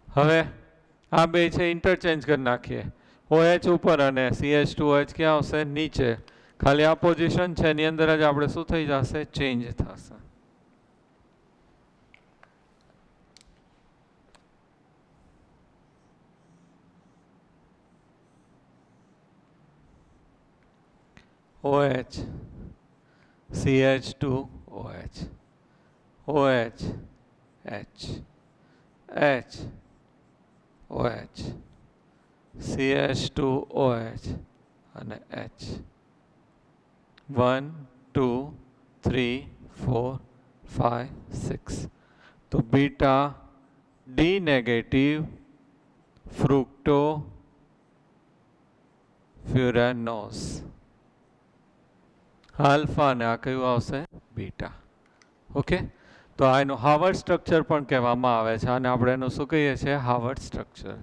હવે આ બે છે ઇન્ટરચેન્જ કરી નાખીએ. OH ઉપર અને CH2OH ક્યાં આવશે નીચે. ખાલી આ પોઝિશન છે એની અંદર જ આપણે શું થઈ જશે ચેન્જ થશે. OH CH2OH OH H H OH CH2OH અને H. 1 2 3 4 5 6. તો બીટા ડી નેગેટિવ ફ્રુક્ટોફ્યુરાનોસ. આલ્ફા ને આ કયું આવશે બીટા. ઓકે. તો આ એનું હાર્વર્ડ સ્ટ્રક્ચર પણ કહેવામાં આવે છે અને આપણે એનું શું કહીએ છીએ હાર્વર્ડ સ્ટ્રક્ચર.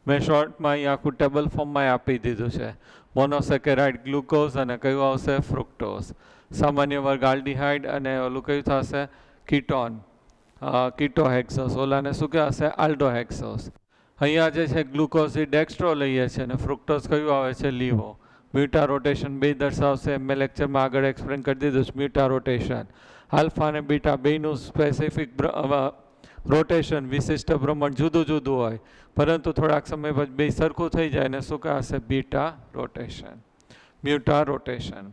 મેં શોર્ટમાં અહીં આખું ટેબલ ફોર્મમાં આપી દીધું છે. મોનોસેકેરાઇડ ગ્લુકોઝ અને કયું આવશે ફ્રુક્ટોઝ. સામાન્ય વર્ગ આલ્ડીહાઇડ અને ઓલું કયું થશે કીટોન કીટોહેક્સોસ. ઓલાને શું કહેવાશે આલ્ડોહેક્સોસ. અહીંયા જે છે ગ્લુકોઝ એ ડેક્સ્ટ્રો લઈએ છીએ અને ફ્રુક્ટોઝ કયું આવે છે લીવો. મ્યુટા રોટેશન બે દર્શાવશે. મેં લેક્ચરમાં આગળ એક્સપ્લેન કરી દીધું છે મ્યુટા રોટેશન. આલ્ફા અને બીટા બેનું સ્પેસિફિક રોટેશન વિશિષ્ટ ભ્રમણ જુદું જુદું હોય પરંતુ થોડાક સમય પછી બે સરખું થઈ જાય ને શું કહેવાશે બીટા રોટેશન મ્યુટા રોટેશન.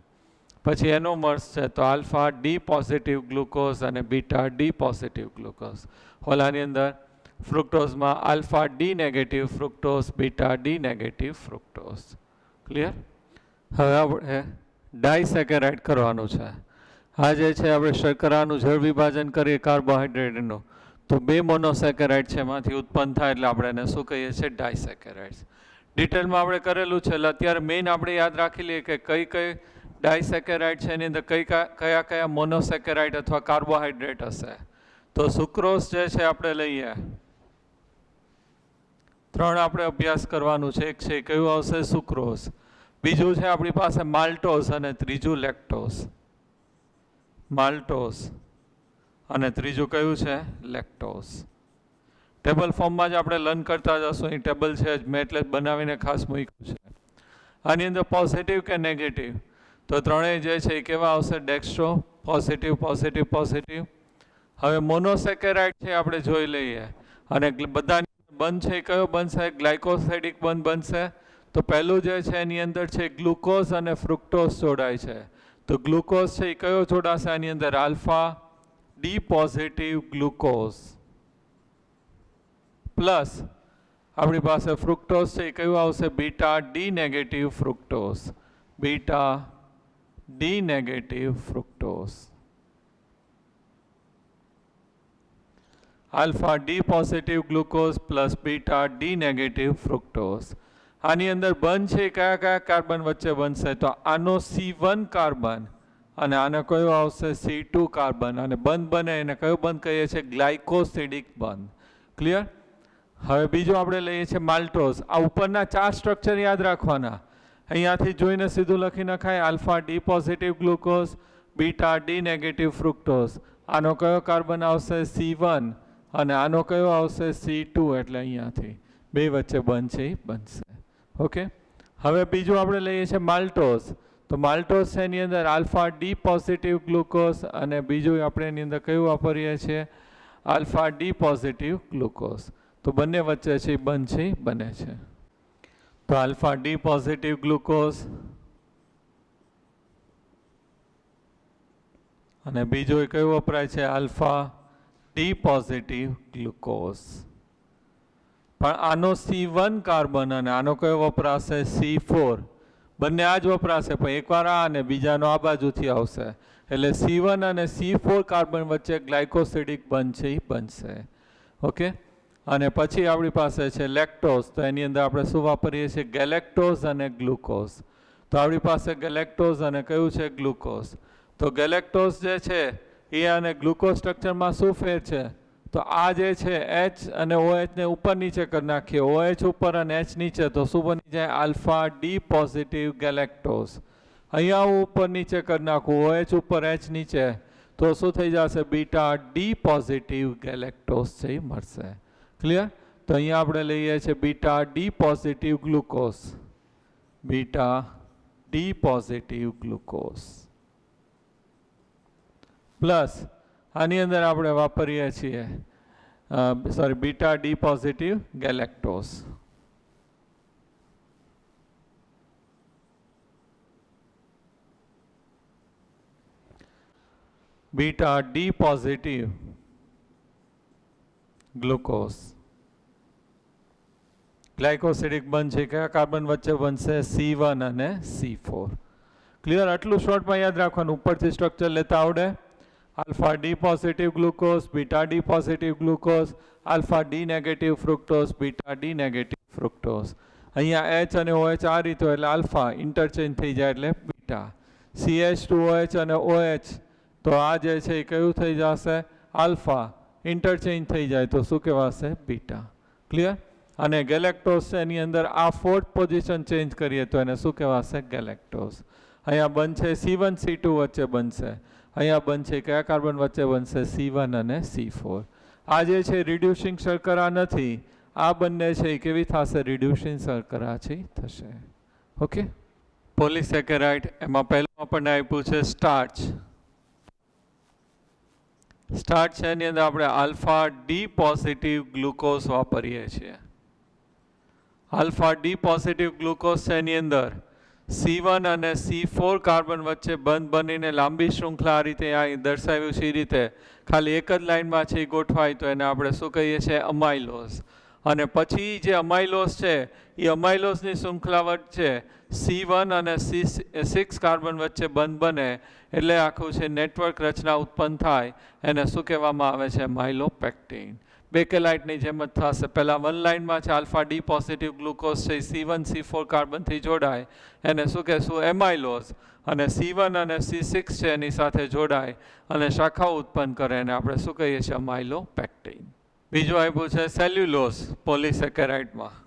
પછી એનોમર્સ છે તો આલ્ફા ડી પોઝિટિવ ગ્લુકોઝ અને બીટા ડી પોઝિટિવ ગ્લુકોઝ. ઓલાની અંદર ફ્રુક્ટોઝમાં alpha D negative fructose beta D negative fructose. Clear. હવે આપણે ડાયસેકેરાઇડ કરવાનું છે. આ જે છે આપણે શર્કરાનું જળ વિભાજન કરીએ કાર્બોહાઈડ્રેટનું તો બે મોનોસેકેરાઇડ છે એમાંથી ઉત્પન્ન થાય એટલે આપણે એને શું કહીએ છીએ ડાયસેકેરાઇડ્સ. ડિટેલમાં આપણે કરેલું છે એટલે અત્યારે મેઇન આપણે યાદ રાખી લઈએ કે કઈ કઈ ડાયસેકેરાઇડ છે એની અંદર કયા કયા મોનોસેકેરાઇડ અથવા કાર્બોહાઈડ્રેટ હશે. તો સુક્રોઝ જે છે આપણે લઈએ 3 આપણે અભ્યાસ કરવાનું છે. એક છે કયું આવશે સુક્રોઝ. બીજું છે આપણી પાસે માલ્ટોઝ અને ત્રીજું લેક્ટોઝ. માલ્ટોઝ અને ત્રીજું કયું છે લેક્ટોઝ. ટેબલ ફોર્મમાં જ આપણે લર્ન કરતા જશું. અહીં ટેબલ છે જ મેં એટલે બનાવીને ખાસ મૂક્યું છે. આની અંદર પોઝિટિવ કે નેગેટિવ તો ત્રણેય જે છે એ કેવા આવશે ડેક્સ્ટ્રો પોઝિટિવ પોઝિટિવ પોઝિટિવ. હવે મોનોસેકેરાઇડ છે આપણે જોઈ લઈએ અને બધાની બંધ છે કયો બનશે ગ્લાયકોસાઇડિક બંધ બનશે. તો પહેલું જે છે એની અંદર છે ગ્લુકોઝ અને ફ્રુક્ટોઝ જોડાય છે. તો ગ્લુકોઝ છે એ કયો જોડાશે આની અંદર alpha D positive glucose plus આપણી પાસે ફ્રુક્ટોઝ છે એ કયું આવશે beta D negative fructose. Beta D negative fructose. Alpha D positive glucose plus beta D negative fructose. આની અંદર બંધ છે કયા કયા કાર્બન વચ્ચે બનશે તો આનો C1 કાર્બન અને આને કયો આવશે C2 કાર્બન અને બંધ બને એને કયો બંધ કહીએ છીએ ગ્લાયકોસિડિક બંધ. ક્લિયર. હવે બીજું આપણે લઈએ છીએ માલ્ટોઝ. આ ઉપરના 4 સ્ટ્રક્ચર યાદ રાખવાના. અહીંયાથી જોઈને સીધું લખી નખાય alpha D positive glucose beta D negative fructose. આનો કયો કાર્બન આવશે C1 અને આનો કયો આવશે C2 એટલે અહીંયાથી બે વચ્ચે બંધ છે બનશે. ઓકે. હવે બીજું આપણે લઈએ છીએ માલ્ટોઝ. તો માલ્ટોઝ છે એની અંદર આલ્ફા ડી પોઝિટિવ ગ્લુકોઝ અને બીજું આપણે એની અંદર કયું વાપરીએ છીએ આલ્ફા ડી પોઝિટિવ ગ્લુકોઝ. તો બંને વચ્ચે છે બંધ છે બને છે. તો આલ્ફા ડી પોઝિટિવ ગ્લુકોઝ અને બીજું કયું વપરાય છે આલ્ફા ડી પોઝિટિવ ગ્લુકોઝ. પણ આનો C1 કાર્બન અને આનો કયો વપરાશે C4. બંને આ જ વપરાશે પણ એકવાર આ અને બીજાનો આ બાજુથી આવશે એટલે C1 અને C4 કાર્બન વચ્ચે ગ્લાયકોસિડિક બંધ છે એ બનશે. ઓકે. અને પછી આપણી પાસે છે લેક્ટોઝ. તો એની અંદર આપણે શું વાપરીએ છીએ ગેલેક્ટોઝ અને ગ્લુકોઝ. તો આપણી પાસે ગેલેક્ટોઝ અને કયું છે ગ્લુકોઝ. તો ગેલેક્ટોઝ જે છે એ અને ગ્લુકોઝ સ્ટ્રક્ચરમાં શું ફેર છે તો આ જે છે H અને OH ને ઉપર નીચે કરી નાખીએ OH ઉપર અને H નીચે તો શું બની જાય આલ્ફા ડી પોઝિટિવ ગેલેક્ટોઝ. અહીંયા હું ઉપર નીચે કરી નાખું OH ઉપર H નીચે તો શું થઈ જશે બીટા ડી પોઝિટિવ ગેલેક્ટોઝ છે એ મળશે. ક્લિયર. તો અહીંયા આપણે લઈએ છીએ beta D positive glucose beta D positive glucose plus આની અંદર આપણે વાપરીએ છીએ beta D positive galactose. Beta D positive glucose glycosidic બંધ છે કયા કાર્બન વચ્ચે બનશે C1 અને C4. ક્લિયર. આટલું શોર્ટમાં યાદ રાખવાનું. ઉપરથી સ્ટ્રક્ચર લેતા આવડે. Alpha D positive glucose beta D positive glucose alpha D negative fructose beta D negative fructose. અહીંયા H અને OH આ રીતે એટલે આલ્ફા ઇન્ટરચેન્જ થઈ જાય એટલે બીટા. CH2OH અને OH તો આ જે છે એ કયું થઈ જશે આલ્ફા ઇન્ટરચેન્જ થઈ જાય તો શું કહેવાશે બીટા. ક્લિયર. અને ગેલેક્ટોઝ છે એની અંદર આ ફોર્થ પોઝિશન ચેન્જ કરીએ તો એને શું કહેવાશે ગેલેક્ટોઝ. અહીંયા બનશે C1 C2 વચ્ચે બનશે. અહીંયા બનશે કયા કાર્બન વચ્ચે બનશે C1 અને C4. આ જે છે રિડ્યુસિંગ શર્કરા નથી આ બંને છે એ કેવી થશે રિડ્યુસિંગ શર્કરા છે થશે. ઓકે. પોલિસેકેરાઇડ એમાં પહેલું આપણને આપ્યું છે સ્ટાર્ચ. સ્ટાર્ચ છે એની અંદર આપણે આલ્ફા ડી પોઝિટિવ ગ્લુકોઝ વાપરીએ છીએ. આલ્ફા ડી પોઝિટિવ ગ્લુકોઝ છે એની અંદર C1 અને C4 કાર્બન વચ્ચે બંધ બનીને લાંબી શૃંખલા આ રીતે આ દર્શાવ્યું છે એ રીતે ખાલી એક જ લાઇનમાં છે એ ગોઠવાય તો એને આપણે શું કહીએ છીએ અમાઇલોઝ. અને પછી જે અમાઇલોઝ છે એ અમાઇલોઝની શૃંખલા વચ્ચે C1 અને C6 કાર્બન વચ્ચે બંધ બને એટલે આખું છે નેટવર્ક રચના ઉત્પન્ન થાય એને શું કહેવામાં આવે છે માઇલોપેક્ટિન. બેકેલાઇટની જેમ જ થશે. પહેલાં વન લાઇનમાં છે આલ્ફા ડી પોઝિટિવ ગ્લુકોઝ છે C1 C4 કાર્બનથી જોડાય એને શું કહેશું એમાઇલોઝ અને C1 અને C6 છે એની સાથે જોડાય અને શાખાઓ ઉત્પન્ન કરે એને આપણે શું કહીએ છીએ માઇલોપેક્ટિન. બીજું આપ્યું છે સેલ્યુલોઝ પોલિસેકેરાઇડમાં.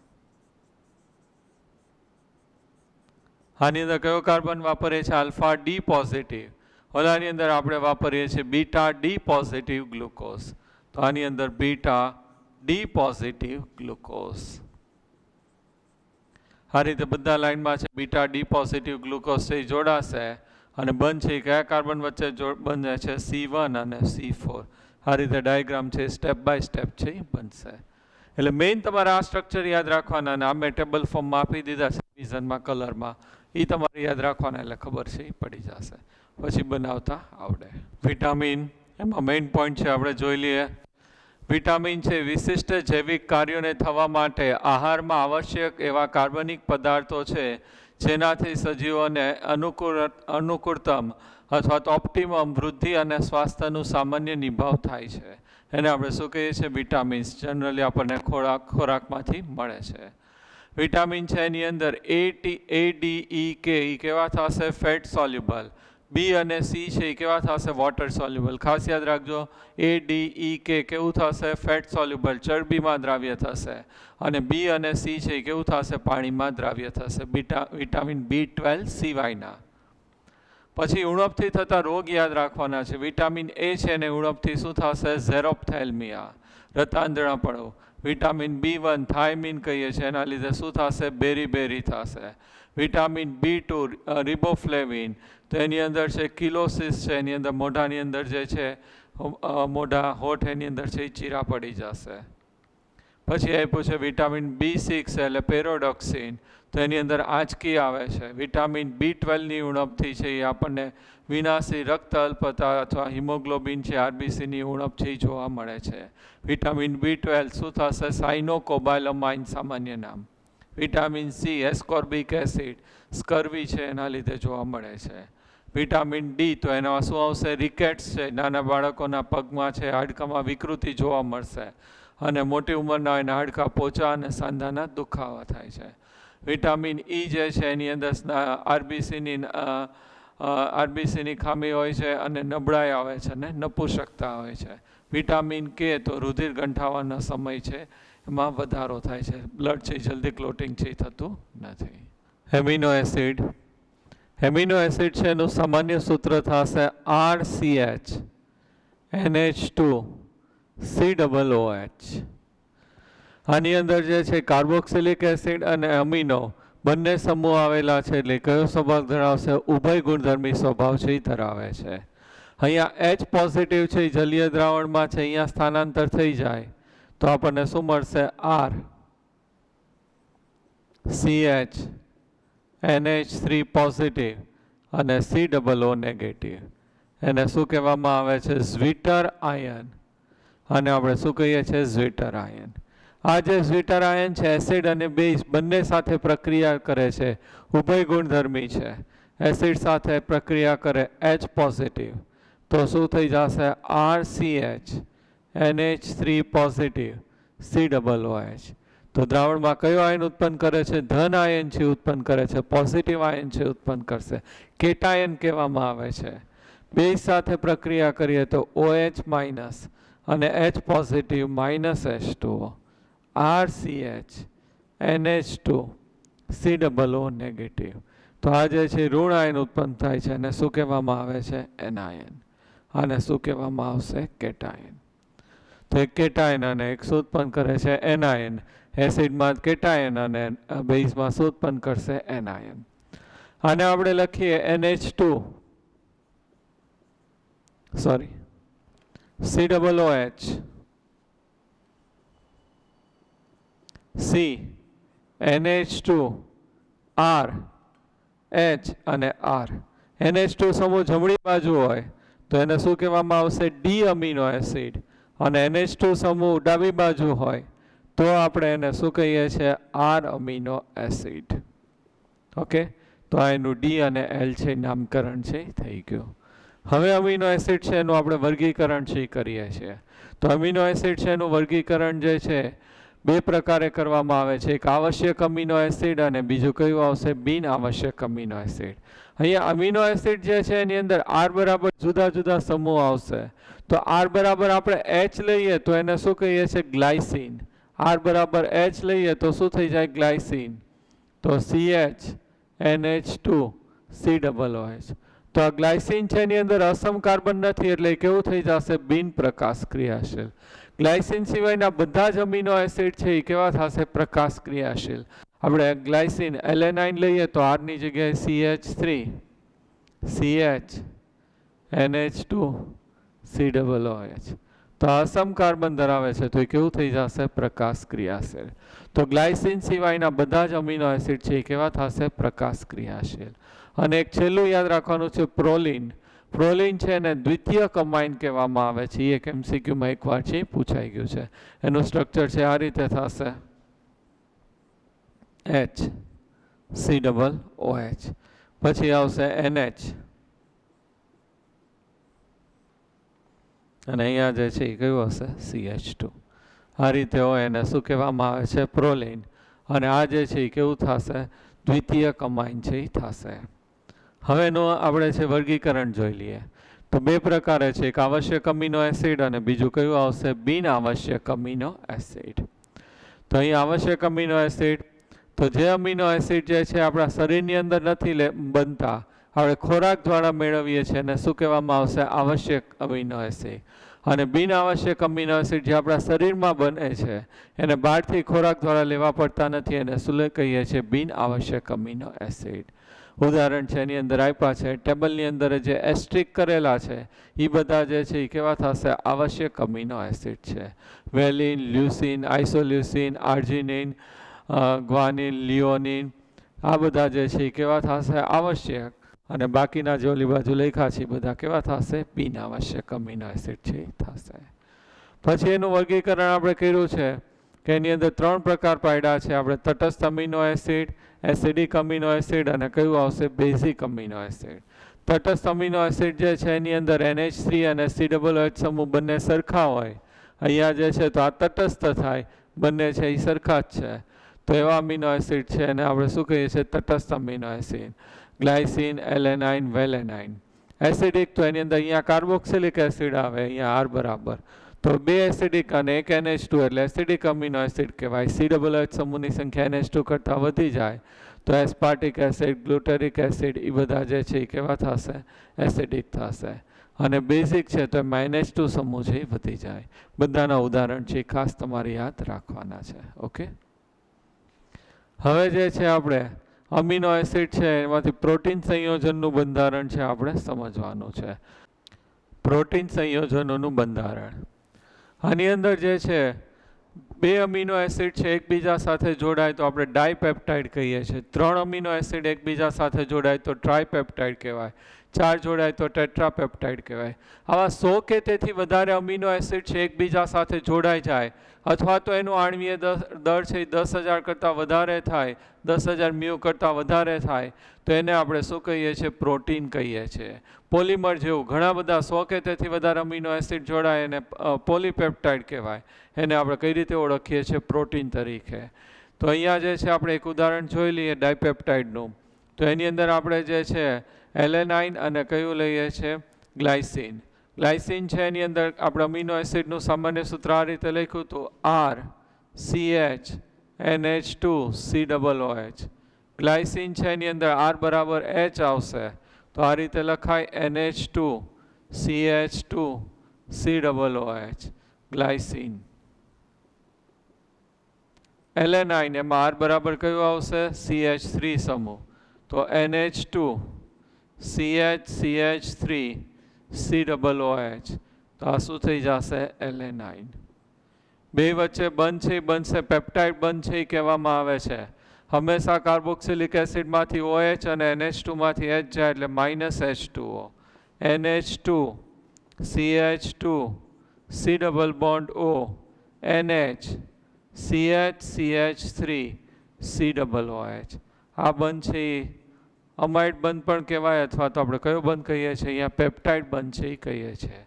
આની અંદર કયો કાર્બન વાપરીએ છીએ આલ્ફા ડી પોઝિટિવ. ઓલાની અંદર આપણે વાપરીએ છીએ બીટા ડી પોઝિટિવ ગ્લુકોઝ. તો આની અંદર બીટા ડી પોઝિટિવ ગ્લુકોઝ. આ રીતે બધા લાઇનમાં છે બીટા ડી પોઝિટિવ ગ્લુકોઝ છે જોડાશે અને બંધ છે કયા કાર્બન વચ્ચે બને છે C1 અને C4. આ રીતે ડાયાગ્રામ છે સ્ટેપ બાય સ્ટેપ છે બનશે. એટલે મેઇન તમારે આ સ્ટ્રક્ચર યાદ રાખવાના અને આ મેં ટેબલ ફોર્મમાં આપી દીધા છે વિઝનમાં કલરમાં એ તમારે યાદ રાખવાના એટલે ખબર છે એ પડી જશે પછી બનાવતા આવડે. વિટામિન એમાં મેઇન પોઈન્ટ છે આપણે જોઈ લઈએ. વિટામિન છે વિશિષ્ટ જૈવિક કાર્યોને થવા માટે આહારમાં આવશ્યક એવા કાર્બનિક પદાર્થો છે જેનાથી સજીવોને અનુકૂળતમ અથવા તો ઓપ્ટિમમ વૃદ્ધિ અને સ્વાસ્થ્યનું સામાન્ય નિભાવ થાય છે. એને આપણે શું કહીએ છીએ વિટામિન્સ. જનરલી આપણને ખોરાકમાંથી મળે છે. વિટામિન છે એની અંદર A, D, E, K એ કેવા થશે ફેટ સોલ્યુબલ. બી અને સી છે એ કેવા થશે વોટર સોલ્યુબલ. ખાસ યાદ રાખજો A, D, E, K કેવું થશે ફેટ સોલ્યુબલ ચરબીમાં દ્રાવ્ય થશે અને બી અને સી છે એ કેવું થશે પાણીમાં દ્રાવ્ય થશે વિટામિન B12 સિવાયના. પછી ઉણપથી થતા રોગ યાદ રાખવાના છે. વિટામિન એ છે ને ઉણપથી શું થશે ઝેરોપ્થેલ્મિયા રતાંધણાપણું. વિટામિન B1 થાઇમિન કહીએ છીએ એના લીધે શું થશે બેરી થશે. વિટામિન B2 રિબોફ્લેવિન, તો એની અંદર છે કિલોસિસ છે, એની અંદર મોઢાની અંદર જે છે મોઢા હોઠ એની અંદર છે એ ચીરા પડી જશે. પછી આપ્યું છે વિટામિન B6 એટલે પેરોડોક્સિન, તો એની અંદર આંચકી આવે છે. વિટામિન B12ની ઉણપથી છે એ આપણને વિનાશી રક્ત અલ્પતા અથવા હિમોગ્લોબિન છે RBCની ઉણપ છે એ જોવા મળે છે. વિટામિન B12 શું થશે? સાઇનોકોબાયલોમાઇન સામાન્ય નામ. Vitamin C ascorbic acid scurvy છે એના લીધે જોવા મળે છે. વિટામિન D તો એમાં શું આવશે? રિકેટ્સ છે, નાના બાળકોના પગમાં છે હાડકામાં વિકૃતિ જોવા મળશે અને મોટી ઉંમરના એના હાડકાં પોચા અને સાંધાના દુખાવા થાય છે. વિટામિન E જે છે એની અંદર RBCની ખામી હોય છે અને નબળાઈ આવે છે અને નપુંસકતા હોય છે. વિટામિન K તો રુધિર ગંઠાવાનો સમય છે એમાં વધારો થાય છે, બ્લડ છે જલ્દી ક્લોટિંગ છે થતું નથી. એમિનો એસિડ છે એનું સામાન્ય સૂત્ર થશે RCH NH2 COOH. આની અંદર જે છે કાર્બોક્સિલિક એસિડ અને અમીનો બંને સમૂહ આવેલા છે, એટલે કયો સ્વભાવ ધરાવશે? ઉભય ગુણધર્મી સ્વભાવ છે એ ધરાવે છે. અહીંયા H પોઝિટિવ છે એ જલીય દ્રાવણમાં છે, અહીંયા સ્થાનાંતર થઈ જાય તો આપણને શું મળશે? RCH NH3 પોઝિટિવ અને COO નેગેટિવ. એને શું કહેવામાં આવે છે? Zwitter ion. અને આપણે શું કહીએ છીએ? Zwitter ion. આ જે ઝ્વિટર આયન છે એસિડ અને બેઝ બંને સાથે પ્રક્રિયા કરે છે, ઉભય ગુણધર્મી છે. એસિડ સાથે પ્રક્રિયા કરે H પોઝિટિવ તો શું થઈ જશે? RCH NH3 positive COOH. તો દ્રાવણમાં કયો આયન ઉત્પન્ન કરે છે? ધન આયન છે ઉત્પન્ન કરે છે, પોઝિટિવ આયન છે ઉત્પન્ન કરશે, કેટાયન કહેવામાં આવે છે. બેઝ સાથે પ્રક્રિયા કરીએ તો OH માઇનસ અને H positive minus H2O, RCH NH2 COO negative. તો આ જે છે ઋણ આયન ઉત્પન્ન થાય છે અને શું કહેવામાં આવે છે? એનાયન. આને શું કહેવામાં આવશે? કેટાયન. તો એક કેટાયન અને એક શું ઉત્પન્ન કરે છે? એનાયન. એસિડમાં કેટાયન અને બેઝમાં શું ઉત્પન્ન કરશે? એનાયન. આને આપણે લખીએ COOH C NH2 R H અને R. NH2 સમૂહ જમણી બાજુ હોય તો એને શું કહેવામાં આવશે? D amino acid. અને NH2 સમૂહ ડાબી બાજુ હોય તો આપણે એને શું કહીએ છીએ? R amino acid. ઓકે, તો આ એનું ડી અને એલ છે નામકરણ છે થઈ ગયું. હવે અમીનો એસિડ છે એનું આપણે વર્ગીકરણ છે કરીએ છીએ. તો અમીનો એસિડ છે એનું વર્ગીકરણ જે છે બે પ્રકારે કરવામાં આવે છે. એક આવશ્યક અમીનો એસિડ અને બીજું કયું આવશે? બિન આવશ્યક અમીનો એસિડ. અહીંયા અમીનો એસિડ જે છે એની અંદર R બરાબર જુદા જુદા સમૂહ આવશે. તો R બરાબર આપણે H લઈએ તો એને શું કહીએ છીએ? ગ્લાયસીન. R બરાબર H લઈએ તો શું થઈ જાય? ગ્લાયસીન. તો CH NH2 COOH. તો આ ગ્લાયસીન છે એની અંદર અસમ કાર્બન નથી એટલે કેવું થઈ જશે? બિન પ્રકાશ ક્રિયાશીલ. ગ્લાયસીન સિવાયના બધા જ અમીનો એસિડ છે એ કેવા થશે? પ્રકાશ ક્રિયાશીલ. આપણે ગ્લાયસીન એલેનાઇન લઈએ તો R ની જગ્યાએ CH3 CH NH2 COOH. તો અસમ કાર્બન ધરાવે છે તો એ કેવું થઈ જશે? પ્રકાશ ક્રિયાશીલ. તો ગ્લાયસીન સિવાયના બધા જ અમીનો એસિડ છે એ કેવા થશે? પ્રકાશ ક્રિયાશીલ. અને એક છેલ્લું યાદ રાખવાનું છે પ્રોલિન. પ્રોલિન છે એને દ્વિતીય કમાઇન કહેવામાં આવે છે. એ એક MCQમાં એકવાર છે પૂછાઈ ગયું છે. એનું સ્ટ્રક્ચર છે આ રીતે થશે HCOOH. પછી આવશે NH અને અહીંયા જે છે એ કયું હશે? CH2. આ રીતે હોય એને શું કહેવામાં આવે છે? પ્રોલિન. અને આ જે છે એ કેવું થશે? દ્વિતીય કમાઇન છે એ થશે. હવે એનું આપણે છે વર્ગીકરણ જોઈ લઈએ. તો બે પ્રકારે છે, એક આવશ્યક અમીનો એસિડ અને બીજું કયું આવશે? બિન આવશ્યક અમીનો એસિડ. તો અહીં આવશ્યક અમીનો એસિડ, તો જે અમીનો એસિડ જે છે આપણા શરીરની અંદર નથી બનતા, આપણે ખોરાક દ્વારા મેળવીએ છીએ અને શું કહેવામાં આવશે? આવશ્યક અમીનો એસિડ. અને બિન આવશ્યક અમીનો એસિડ જે આપણા શરીરમાં બને છે એને બહારથી ખોરાક દ્વારા લેવા પડતા નથી, એને શું કહીએ છીએ? બિન આવશ્યક અમીનો એસિડ. ઉદાહરણ છે એની અંદર આપ્યા છે, ટેબલની અંદર જે એસ્ટ્રિક કરેલા છે એ બધા જે છે એ કેવા થશે? આવશ્યક અમીનો એસિડ છે. વેલિન, લ્યુસિન, આઇસોલ્યુસિન, આર્જિનિન, ગ્વાનિન, લિયોનિન, આ બધા જે છે એ કેવા થશે? આવશ્યક. અને બાકીના જે ઓલી બાજુ લખ્યા છે બધા કેવા થશે? બિન આવશ્યક અમીનો એસિડ છે થશે. પછી એનું વર્ગીકરણ આપણે કર્યું છે કે એની અંદર 3 પ્રકાર પાડ્યા છે આપણે: તટસ્થ amino acid, acidic amino acid અને કયું આવશે? Basic amino acid. તટસ્થ અમીનો એસિડ જે છે એની અંદર NH3 અને COOH સમૂહ બંને સરખા હોય. અહીંયા જે છે તો આ તટસ્થ થાય, બંને છે એ સરખા જ છે, તો એવા અમીનો એસિડ છે એને આપણે શું કહીએ છીએ? તટસ્થ amino acid. Glycine, alanine, valine. Acidic તો એની અંદર અહીંયા કાર્બોક્સિલિક એસિડ આવે, અહીંયા R બરાબર, તો 2 એસિડિક અને 1 NH2 એટલે એસિડિક અમીનો એસિડ કહેવાય. COOH સમૂહની સંખ્યા NH2 કરતાં વધી જાય તો એસ્પાર્ટિક એસિડ, ગ્લુટેરિક એસિડ એ બધા જે છે એ કેવા થશે? એસિડિક થશે. અને બેઝિક છે તો -2 સમૂહ છે એ વધી જાય. બધાના ઉદાહરણ છે ખાસ તમારે યાદ રાખવાના છે. ઓકે, હવે જે છે આપણે અમીનો એસિડ છે એમાંથી પ્રોટીન સંયોજનનું બંધારણ છે આપણે સમજવાનું છે. પ્રોટીન સંયોજનોનું બંધારણ. આની અંદર જે છે 2 અમીનો એસિડ છે એકબીજા સાથે જોડાય તો આપણે ડાયપેપ્ટાઇડ કહીએ છીએ. 3 અમીનો એસિડ એકબીજા સાથે જોડાય તો ટ્રાયપેપ્ટાઇડ કહેવાય. 4 જોડાય તો ટેટ્રાપેપ્ટાઇડ કહેવાય. આવા 100 કે તેથી વધારે અમીનો એસિડ છે એકબીજા સાથે જોડાઈ જાય અથવા તો એનું આણ્વીય દળ છે 10,000 કરતાં વધારે થાય, 10,000 મ્યુ કરતાં વધારે થાય તો એને આપણે શું કહીએ છીએ? પ્રોટીન કહીએ છીએ. પોલિમર જેવું ઘણા બધા 100 કે તેથી વધારે અમીનો એસિડ જોડાય એને પોલીપેપ્ટાઇડ કહેવાય. એને આપણે કઈ રીતે ઓળખીએ છીએ? પ્રોટીન તરીકે. તો અહીંયા જે છે આપણે એક ઉદાહરણ જોઈ લઈએ ડાયપેપ્ટાઇડનું. તો એની અંદર આપણે જે છે એલેનાઇન અને કયું લઈએ છીએ? ગ્લાયસિન. ગ્લાયસિન છે એની અંદર આપણે અમીનો એસિડનું સામાન્ય સૂત્ર આ રીતે લખ્યું હતું: RCH NH2 COOH. ગ્લાયસિન છે એની અંદર R બરાબર H આવશે તો આ રીતે લખાય NH2 CH2 COOH glycine. Alanine એમાં R બરાબર કયું આવશે? CH3 સમૂહ, તો NH2 CH3 COOH, તો આ શું થઈ જશે? એલેનાઇન. બે વચ્ચે બંધ છે એ બનશે પેપ્ટાઇડ બંધ છે એ કહેવામાં આવે છે. હંમેશા કાર્બોક્સિલિક એસિડમાંથી OH અને NH2 માંથી H જાય એટલે -H2O. NH2 CH2 C double bond O NH CH3 COOH. આ બંધ છે એ અમાઇડ બંધ પણ કહેવાય અથવા તો આપણે કયો બંધ કહીએ છીએ? અહીંયા પેપ્ટાઇડ બંધ છે એ કહીએ છીએ.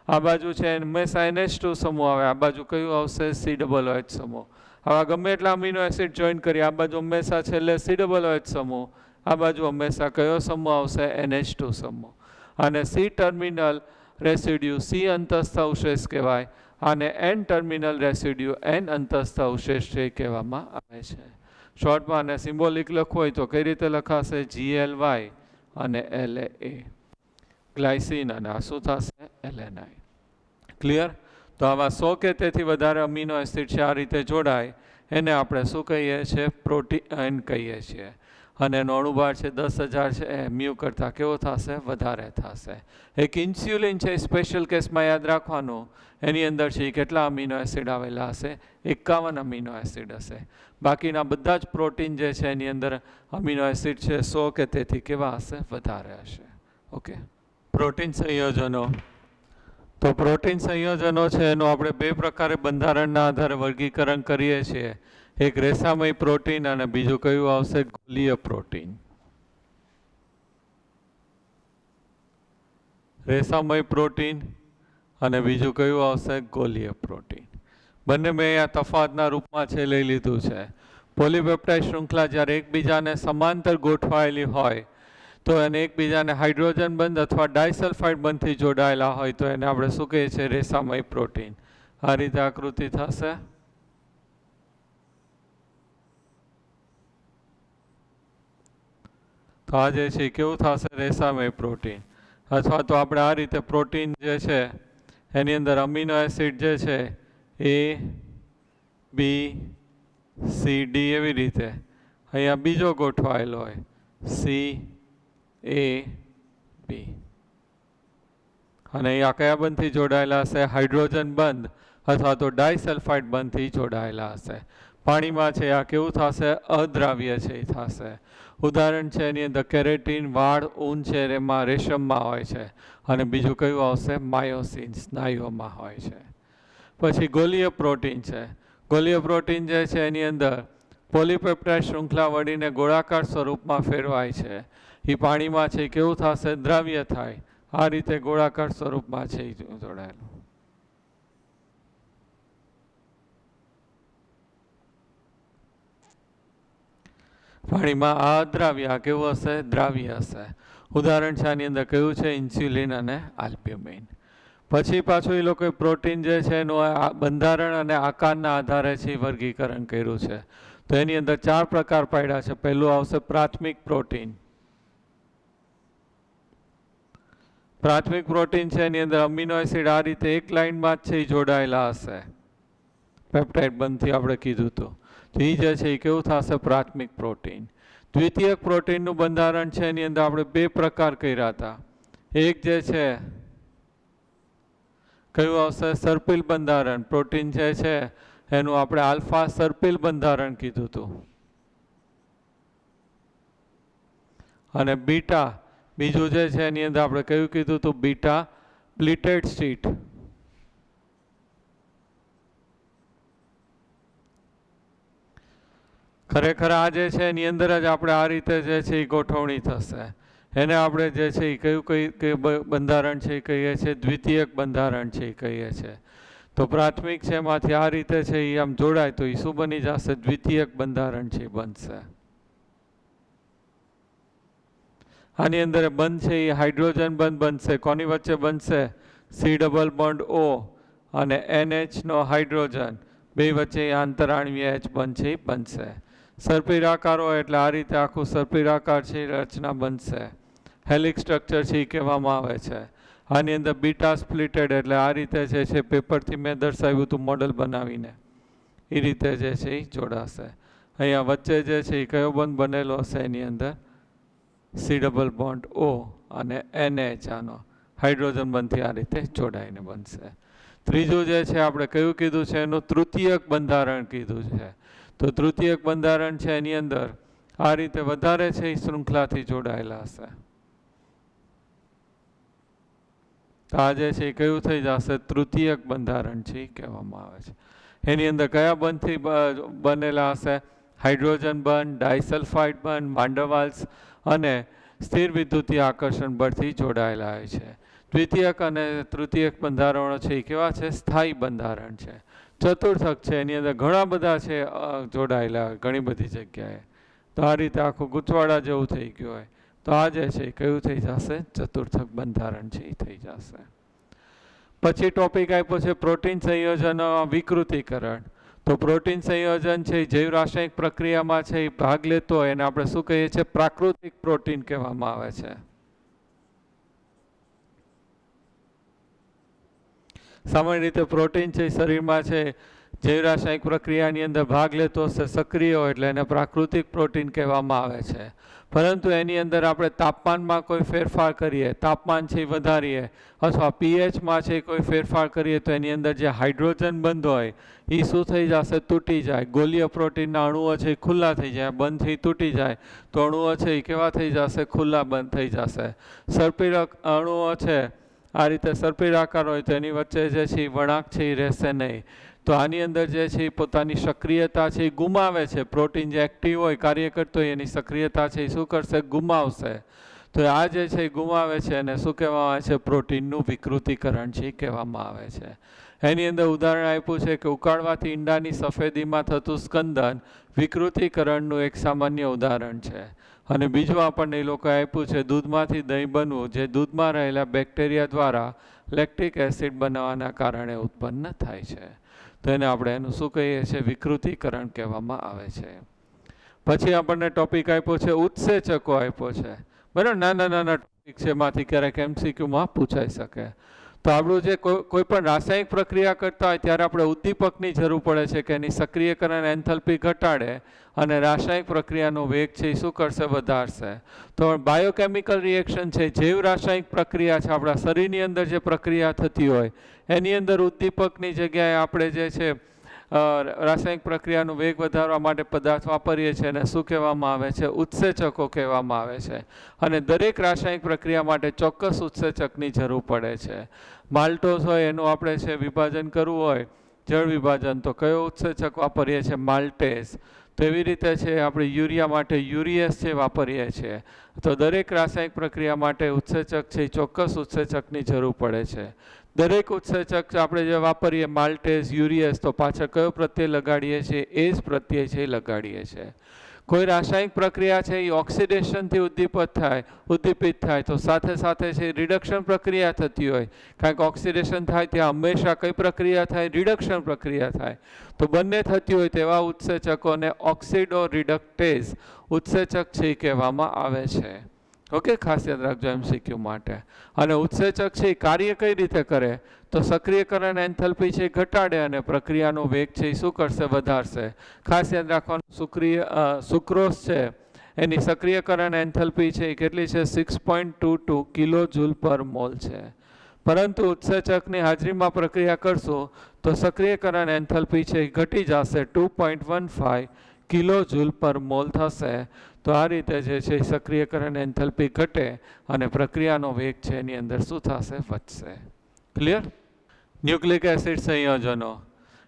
આ બાજુ છે હંમેશા NH2 સમૂહ આવે, આ બાજુ કયું આવશે? COOH સમૂહ. હવે ગમે એટલા અમીનો એસિડ જોઈન કરીએ, આ બાજુ હંમેશા છેલ્લે COOH સમૂહ, આ બાજુ હંમેશા કયો સમૂહ આવશે? NH2 સમૂહ. અને C ટર્મિનલ રેસિડ્યુ C અંતસ્થ અવશેષ કહેવાય, આને N ટર્મિનલ રેસિડ્યુ N અંતસ્થ અવશેષ છે કહેવામાં આવે છે. શોર્ટમાં આને સિમ્બોલિક લખવું હોય તો કઈ રીતે લખાશે? GLY અને LA. ગ્લાયસિન અને આ શું થશે? એલેનાઇન. ક્લિયર? તો આવા 100 કે તેથી વધારે અમીનો એસિડ છે આ રીતે જોડાય એને આપણે શું કહીએ છીએ? પ્રોટીન કહીએ છીએ. અને એનો અણુભાર છે 10,000 છે મ્યુ કરતાં કેવો થશે? વધારે થશે. એક ઇન્સ્યુલિન છે સ્પેશિયલ કેસમાં યાદ રાખવાનું, એની અંદર છે કેટલા અમીનો એસિડ આવેલા હશે? 51 અમીનો એસિડ હશે. બાકીના બધા જ પ્રોટીન જે છે એની અંદર અમીનો એસિડ છે 100 કે તેથી કેવા હશે? વધારે હશે. ઓકે, પ્રોટીન સંયોજનો. તો પ્રોટીન સંયોજનો છે એનું આપણે 2 પ્રકારે બંધારણના આધારે વર્ગીકરણ કરીએ છીએ. એક રેસામય પ્રોટીન અને બીજું કયું આવશે? ગોલીય પ્રોટીન. રેસામય પ્રોટીન અને બીજું કયું આવશે? ગોલીય પ્રોટીન. બંને મેં અહીંયા તફાવતના રૂપમાં છે લઈ લીધું છે. પોલીપેપ્ટાઇડ શૃંખલા જ્યારે એકબીજાને સમાંતર ગોઠવાયેલી હોય તો એને એકબીજાને હાઇડ્રોજન બંધ અથવા ડાયસલ્ફાઇડ બંધથી જોડાયેલા હોય તો એને આપણે શું કહીએ છીએ? રેસામય પ્રોટીન. આ રીતે આકૃતિ થશે. તો આ જે છે કેવું થશે? રેસામય પ્રોટીન. અથવા તો આપણે આ રીતે પ્રોટીન જે છે એની અંદર અમીનો એસિડ જે છે એ બી સી ડી એવી રીતે અહીંયા બીજો ગોઠવાયેલો હોય સી એ બી અને અહીંયા કયા બંધથી જોડાયેલા હશે? હાઇડ્રોજન બંધ અથવા તો ડાયસલ્ફાઇડ બંધથી જોડાયેલા હશે. પાણીમાં છે આ કેવું થશે? અદ્રાવ્ય છે એ થશે. ઉદાહરણ છે એની અંદર કેરેટીન, વાળ, ઊન છે એમાં રેશમમાં હોય છે અને બીજું કયું આવશે? માયોસિન સ્નાયુઓમાં હોય છે. પછી ગોલીય પ્રોટીન છે. ગોલીય પ્રોટીન જે છે એની અંદર પોલીપેપ્ટાઇડ શૃંખલા વળીને ગોળાકાર સ્વરૂપમાં ફેરવાય છે. એ પાણીમાં છે કેવું થશે? દ્રાવ્ય થાય. આ રીતે ગોળાકાર સ્વરૂપમાં છે એ જોડાયેલું. પાણીમાં આ અદ્રાવ્ય કેવું હશે? દ્રાવ્ય હશે. ઉદાહરણ છે આની અંદર કયું છે? ઇન્સ્યુલિન અને આલ્બ્યુમિન. પછી પાછું એ લોકોએ પ્રોટીન જે છે એનું બંધારણ અને આકારના આધારે છે વર્ગીકરણ કર્યું છે. તો એની અંદર 4 પ્રકાર પાડ્યા છે. પહેલું આવશે પ્રાથમિક પ્રોટીન. પ્રાથમિક પ્રોટીન છે એની અંદર અમીનો એસિડ આ રીતે એક લાઇનમાં જ છે એ જોડાયેલા હશે. પેપ્ટાઇડ બંધથી આપણે કીધું હતું. તો એ જે છે એ કેવું થશે? પ્રાથમિક પ્રોટીન. દ્વિતીયક પ્રોટીનનું બંધારણ છે એની અંદર આપણે 2 પ્રકાર કર્યા હતા. એક જે છે કયું આવશે? સર્પિલ બંધારણ. પ્રોટીન જે છે એનું આપણે આલ્ફા સર્પિલ બંધારણ કીધું હતું. અને બીટા બીજું જે છે એની અંદર આપણે કયું કીધું હતું? Beta pleated sheet. ખરેખર આ જે છે એની અંદર જ આપણે આ રીતે જે છે એ ગોઠવણી થશે. એને આપણે જે છે એ કયું બંધારણ છે એ કહીએ છીએ? દ્વિતીયક બંધારણ છે એ કહીએ છીએ. તો પ્રાથમિક છે એમાંથી આ રીતે છે એ આમ જોડાય તો એ શું બની જશે? દ્વિતીયક બંધારણ છે એ બનશે. આની અંદર બંધ છે એ હાઇડ્રોજન બંધ બનશે. કોની વચ્ચે બનશે? સી ડબલ બોન્ડ ઓ અને NH નો હાઇડ્રોજન બે વચ્ચે આંતરાણવીય H બંધ છે એ બનશે. સર્પિરાકાર હોય એટલે આ રીતે આખું સર્પિરાકાર છે રચના બનશે. હેલિક્સ સ્ટ્રક્ચર છે એ કહેવામાં આવે છે. આની અંદર બીટા સ્પ્લિટેડ એટલે આ રીતે જે છે પેપરથી મેં દર્શાવ્યું હતું મોડલ બનાવીને એ રીતે જે છે એ જોડાશે. અહીંયા વચ્ચે જે છે એ કયો બંધ બનેલો હશે? એની અંદર સી ડબલ બોન્ડ ઓ અને NH આનો હાઇડ્રોજન બંધથી આ રીતે જોડાઈને બનશે. ત્રીજું જે છે આપણે કયું કીધું છે? એનું તૃતીયક બંધારણ કીધું છે. તો તૃતીયક બંધારણ છે એની અંદર આ રીતે વધારે છે એ શૃંખલાથી જોડાયેલા હશે. આ જે છે એ કયું થઈ જશે? તૃતીયક બંધારણ છે એ કહેવામાં આવે છે. એની અંદર કયા બંધથી બનેલા હશે? હાઇડ્રોજન બંધ, ડાયસલ્ફાઇડ બંધ, વાન્ડરવાલ્સ અને સ્થિર વિદ્યુતીય આકર્ષણ બળથી જોડાયેલા હોય છે. દ્વિતીયક અને તૃતીયક બંધારણો છે એ કેવા છે? સ્થાયી બંધારણ છે. ચતુર્થક છે એની અંદર ઘણા બધા છે જોડાયેલા ઘણી બધી જગ્યાએ. તો આ રીતે આખું ગૂંચવાડા જેવું થઈ ગયું હોય તો આ જે છે કયું થઈ જશે? ચતુર્થક બંધારણ છે એ થઈ જશે. પછી ટોપિક આપ્યો છે પ્રોટીન સંયોજનો વિકૃતિકરણ. તો પ્રોટીન સંયોજન છે જૈવ રાસાયણિક પ્રક્રિયામાં છે એ ભાગ લેતો હોય એને આપણે શું કહીએ છીએ? પ્રાકૃતિક પ્રોટીન કહેવામાં આવે છે. સામાન્ય રીતે પ્રોટીન છે શરીરમાં છે જૈવ રાસાયણિક પ્રક્રિયાની અંદર ભાગ લેતો હશે સક્રિય હોય એટલે એને પ્રાકૃતિક પ્રોટીન કહેવામાં આવે છે. પરંતુ એની અંદર આપણે તાપમાનમાં કોઈ ફેરફાર કરીએ, તાપમાન છે વધારીએ અથવા pHમાં છે કોઈ ફેરફાર કરીએ તો એની અંદર જે હાઇડ્રોજન બંધ હોય એ શું થઈ જશે? તૂટી જાય. ગોલીય પ્રોટીનના અણુઓ છે એ ખુલ્લા થઈ જાય. બંધ થઈ તૂટી જાય તો અણુઓ છે એ કેવા થઈ જશે? ખુલ્લા બંધ થઈ જશે. સર્પિલક અણુઓ છે આ રીતે સર્પિલાકાર હોય તો એની વચ્ચે જે છે એ વળાંક છે એ રહેશે નહીં. તો આની અંદર જે છે એ પોતાની સક્રિયતા છે એ ગુમાવે છે. પ્રોટીન જે એક્ટિવ હોય કાર્ય કરતો હોય એની સક્રિયતા છે એ શું કરશે? ગુમાવશે. તો આ જે છે એ ગુમાવે છે અને શું કહેવામાં આવે છે? પ્રોટીનનું વિકૃતિકરણ છે એ કહેવામાં આવે છે. એની અંદર ઉદાહરણ આપ્યું છે કે ઉકાળવાથી ઈંડાની સફેદીમાં થતું સ્કંદન વિકૃતિકરણનું એક સામાન્ય ઉદાહરણ છે. અને બીજું આપણને એ લોકોએ આપ્યું છે દૂધમાંથી દહીં બનવું જે દૂધમાં રહેલા બેક્ટેરિયા દ્વારા લેક્ટિક એસિડ બનાવવાના કારણે ઉત્પન્ન થાય છે. તો એને આપણે એનું શું કહીએ છીએ? વિકૃતિકરણ કહેવામાં આવે છે. પછી આપણને ટોપિક આપ્યો છે ઉત્સેચકો આપ્યો છે. બરાબર, નાના નાના ટોપિક છે એમાંથી ક્યારેક MCQમાં પૂછાઈ શકે. તો આપણું જે કોઈ પણ રાસાયણિક પ્રક્રિયા કરતા હોય ત્યારે આપણે ઉદ્દીપકની જરૂર પડે છે કે એની સક્રિયકરણ એન્થેલ્પી ઘટાડે અને રાસાયણિક પ્રક્રિયાનો વેગ છે એ શું કરશે? વધારશે. તો બાયોકેમિકલ રિએક્શન છે, જૈવ રાસાયણિક પ્રક્રિયા છે, આપણા શરીરની અંદર જે પ્રક્રિયા થતી હોય એની અંદર ઉદ્દીપકની જગ્યાએ આપણે જે છે રાસાયણિક પ્રક્રિયાનો વેગ વધારવા માટે પદાર્થ વાપરીએ છીએ અને શું કહેવામાં આવે છે? ઉત્સેચકો કહેવામાં આવે છે. અને દરેક રાસાયણિક પ્રક્રિયા માટે ચોક્કસ ઉત્સેચકની જરૂર પડે છે. માલ્ટોઝ હોય એનું આપણે છે વિભાજન કરવું હોય જળ વિભાજન, તો કયો ઉત્સેચક વાપરીએ છીએ? માલ્ટેઝ. તો એવી રીતે છે આપણે યુરિયા માટે યુરિએસ છે વાપરીએ છીએ. તો દરેક રાસાયણિક પ્રક્રિયા માટે ઉત્સેચક છે એ ચોક્કસ ઉત્સેચકની જરૂર પડે છે. દરેક ઉત્સેચક આપણે જે વાપરીએ માલ્ટેઝ, યુરિએસ, તો પાછળ કયો પ્રત્યય લગાડીએ છીએ? એ જ પ્રત્યય છે એ લગાડીએ છીએ. કોઈ રાસાયણિક પ્રક્રિયા છે એ ઓક્સિડેશનથી ઉદ્દીપિત થાય તો સાથે સાથે છે રિડક્શન પ્રક્રિયા થતી હોય. કારણ કે ઓક્સિડેશન થાય ત્યાં હંમેશા કઈ પ્રક્રિયા થાય? રિડક્શન પ્રક્રિયા થાય. તો બંને થતી હોય તેવા ઉત્સેચકોને ઓક્સિડો રિડક્ટેઝ ઉત્સેચક છે કહેવામાં આવે છે. ઓકે, ખાસ યાદ રાખજો MCQ માટે. અને ઉત્સેચક છે એ કાર્ય કઈ રીતે કરે? તો સક્રિયકરણ એન્થેલ્પી છે ઘટાડે અને પ્રક્રિયાનો વેગ છે એ શું કરશે? વધારશે. ખાસ યાદ રાખવાનું, સુક્રોઝ છે એની સક્રિયકરણ એન્થેલ્પી છે એ કેટલી છે? 6.22 કિલો જૂલ પર મોલ છે. પરંતુ ઉત્સેચકની હાજરીમાં પ્રક્રિયા કરશું તો સક્રિયકરણ એન્થેલ્પી છે એ ઘટી જશે, 2.15 કિલો જૂલ પર મોલ થશે. તો આ રીતે જે છે સક્રિયકરણ એન્થેલ્પી ઘટે અને પ્રક્રિયાનો વેગ છે એની અંદર શું થશે? વધશે. ક્લિયર? ન્યુક્લિક એસિડ સંયોજનો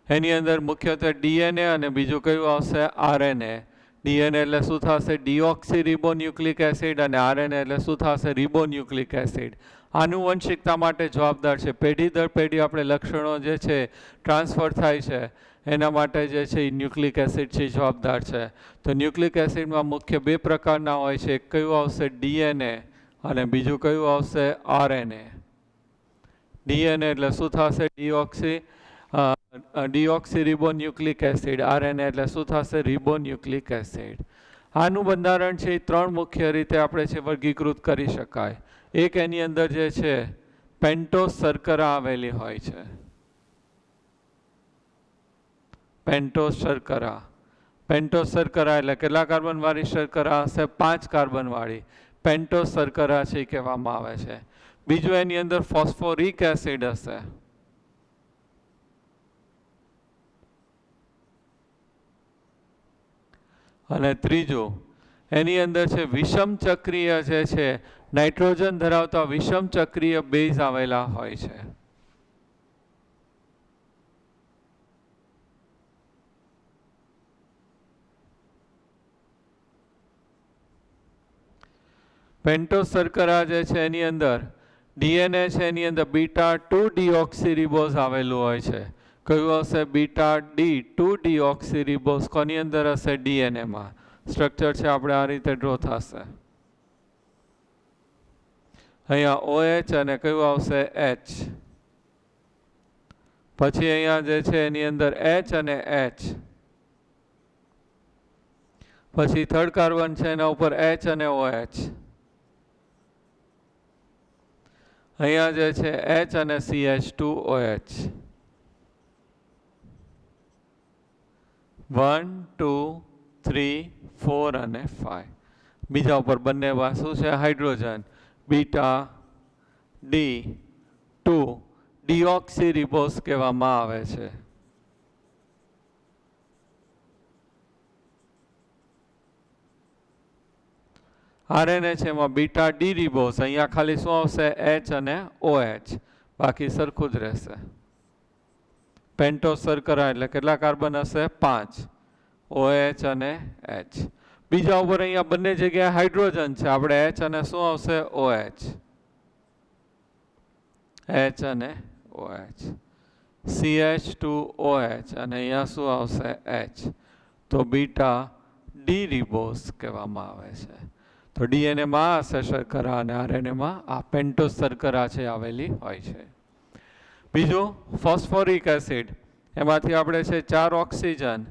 એની અંદર મુખ્યત્વે DNA અને બીજું કયું આવશે? RNA. DNA એટલે શું થશે? ડીઓક્સી રિબોન્યુક્લિક એસિડ અને RNA એટલે શું થશે? Ribonucleic acid. આનુવંશિકતા માટે જવાબદાર છે. પેઢી દર પેઢી આપણે લક્ષણો જે છે ટ્રાન્સફર થાય છે એના માટે જે છે એ ન્યુક્લિક એસિડ છે જવાબદાર છે. તો ન્યુક્લિક એસિડમાં મુખ્ય બે પ્રકારના હોય છે. એક કયું આવશે? DNA અને બીજું કયું આવશે? RNA. DNA એટલે શું થશે? Deoxy ribonucleic acid. RNA એટલે શું થશે? Ribonucleic acid. આનું બંધારણ છે એ ત્રણ મુખ્ય રીતે આપણે છે વર્ગીકૃત કરી શકાય. એક એની અંદર જે છે પેન્ટોઝ શર્કરા આવેલી હોય છે. પેન્ટોઝ શર્કરા. પેન્ટોઝ શર્કરા એટલે કેટલા કાર્બન વાળી શર્કરા હશે? 5 કાર્બન વાળી પેન્ટોઝ શર્કરા છે કહેવામાં આવે છે. બીજું એની અંદર ફોસ્ફોરિક એસિડ હશે. અને ત્રીજું એની અંદર છે વિષમ ચક્રીય જે છે નાઇટ્રોજન ધરાવતા વિષમ ચક્રીય બેઝ આવેલા હોય છે. પેન્ટોઝ શર્કરા જે છે એની અંદર DNA છે એની અંદર બીટા-2 ડીઓક્સીરિબોઝ આવેલું હોય છે. કયું હશે? બીટા-D2 ડીઓક્સીરિબોઝ. કોની અંદર હશે? DNA માં. સ્ટ્રક્ચર છે આપણે આ રીતે ડ્રો થશે. અહીંયા OH અને કયું આવશે? H. પછી અહીંયા જે છે એની અંદર H અને H. પછી થર્ડ કાર્બન છે એના ઉપર H અને OH. અહીંયા જે છે H અને CH2OH. 1, 2, 3, 4 અને 5. બીજા ઉપર બંને શું છે? હાઇડ્રોજન. બીટા-D2 ડીઓક્સીરિબોઝ કહેવામાં આવે છે. RNA છે એમાં બીટા-D રિબોઝ. અહીંયા ખાલી શું આવશે? H અને OH. બાકી સરખું જ રહેશે. પેન્ટોઝ શર્કરા એટલે કેટલા કાર્બન હશે? 5. OH અને H. બીજા ઉપર અહીંયા બંને જગ્યાએ હાઇડ્રોજન છે. આપણે H અને શું આવશે? OH. H અને OH. CH2OH અને અહીંયા શું આવશે? H. તો બીટા-D રિબોઝ કહેવામાં આવે છે. તો DNA માં હશે શર્કરા અને RNA માં આ પેન્ટોઝ શર્કરા છે આવેલી હોય છે. બીજું ફોસ્ફોરિક એસિડ. એમાંથી આપણે છે 4 ઓક્સિજન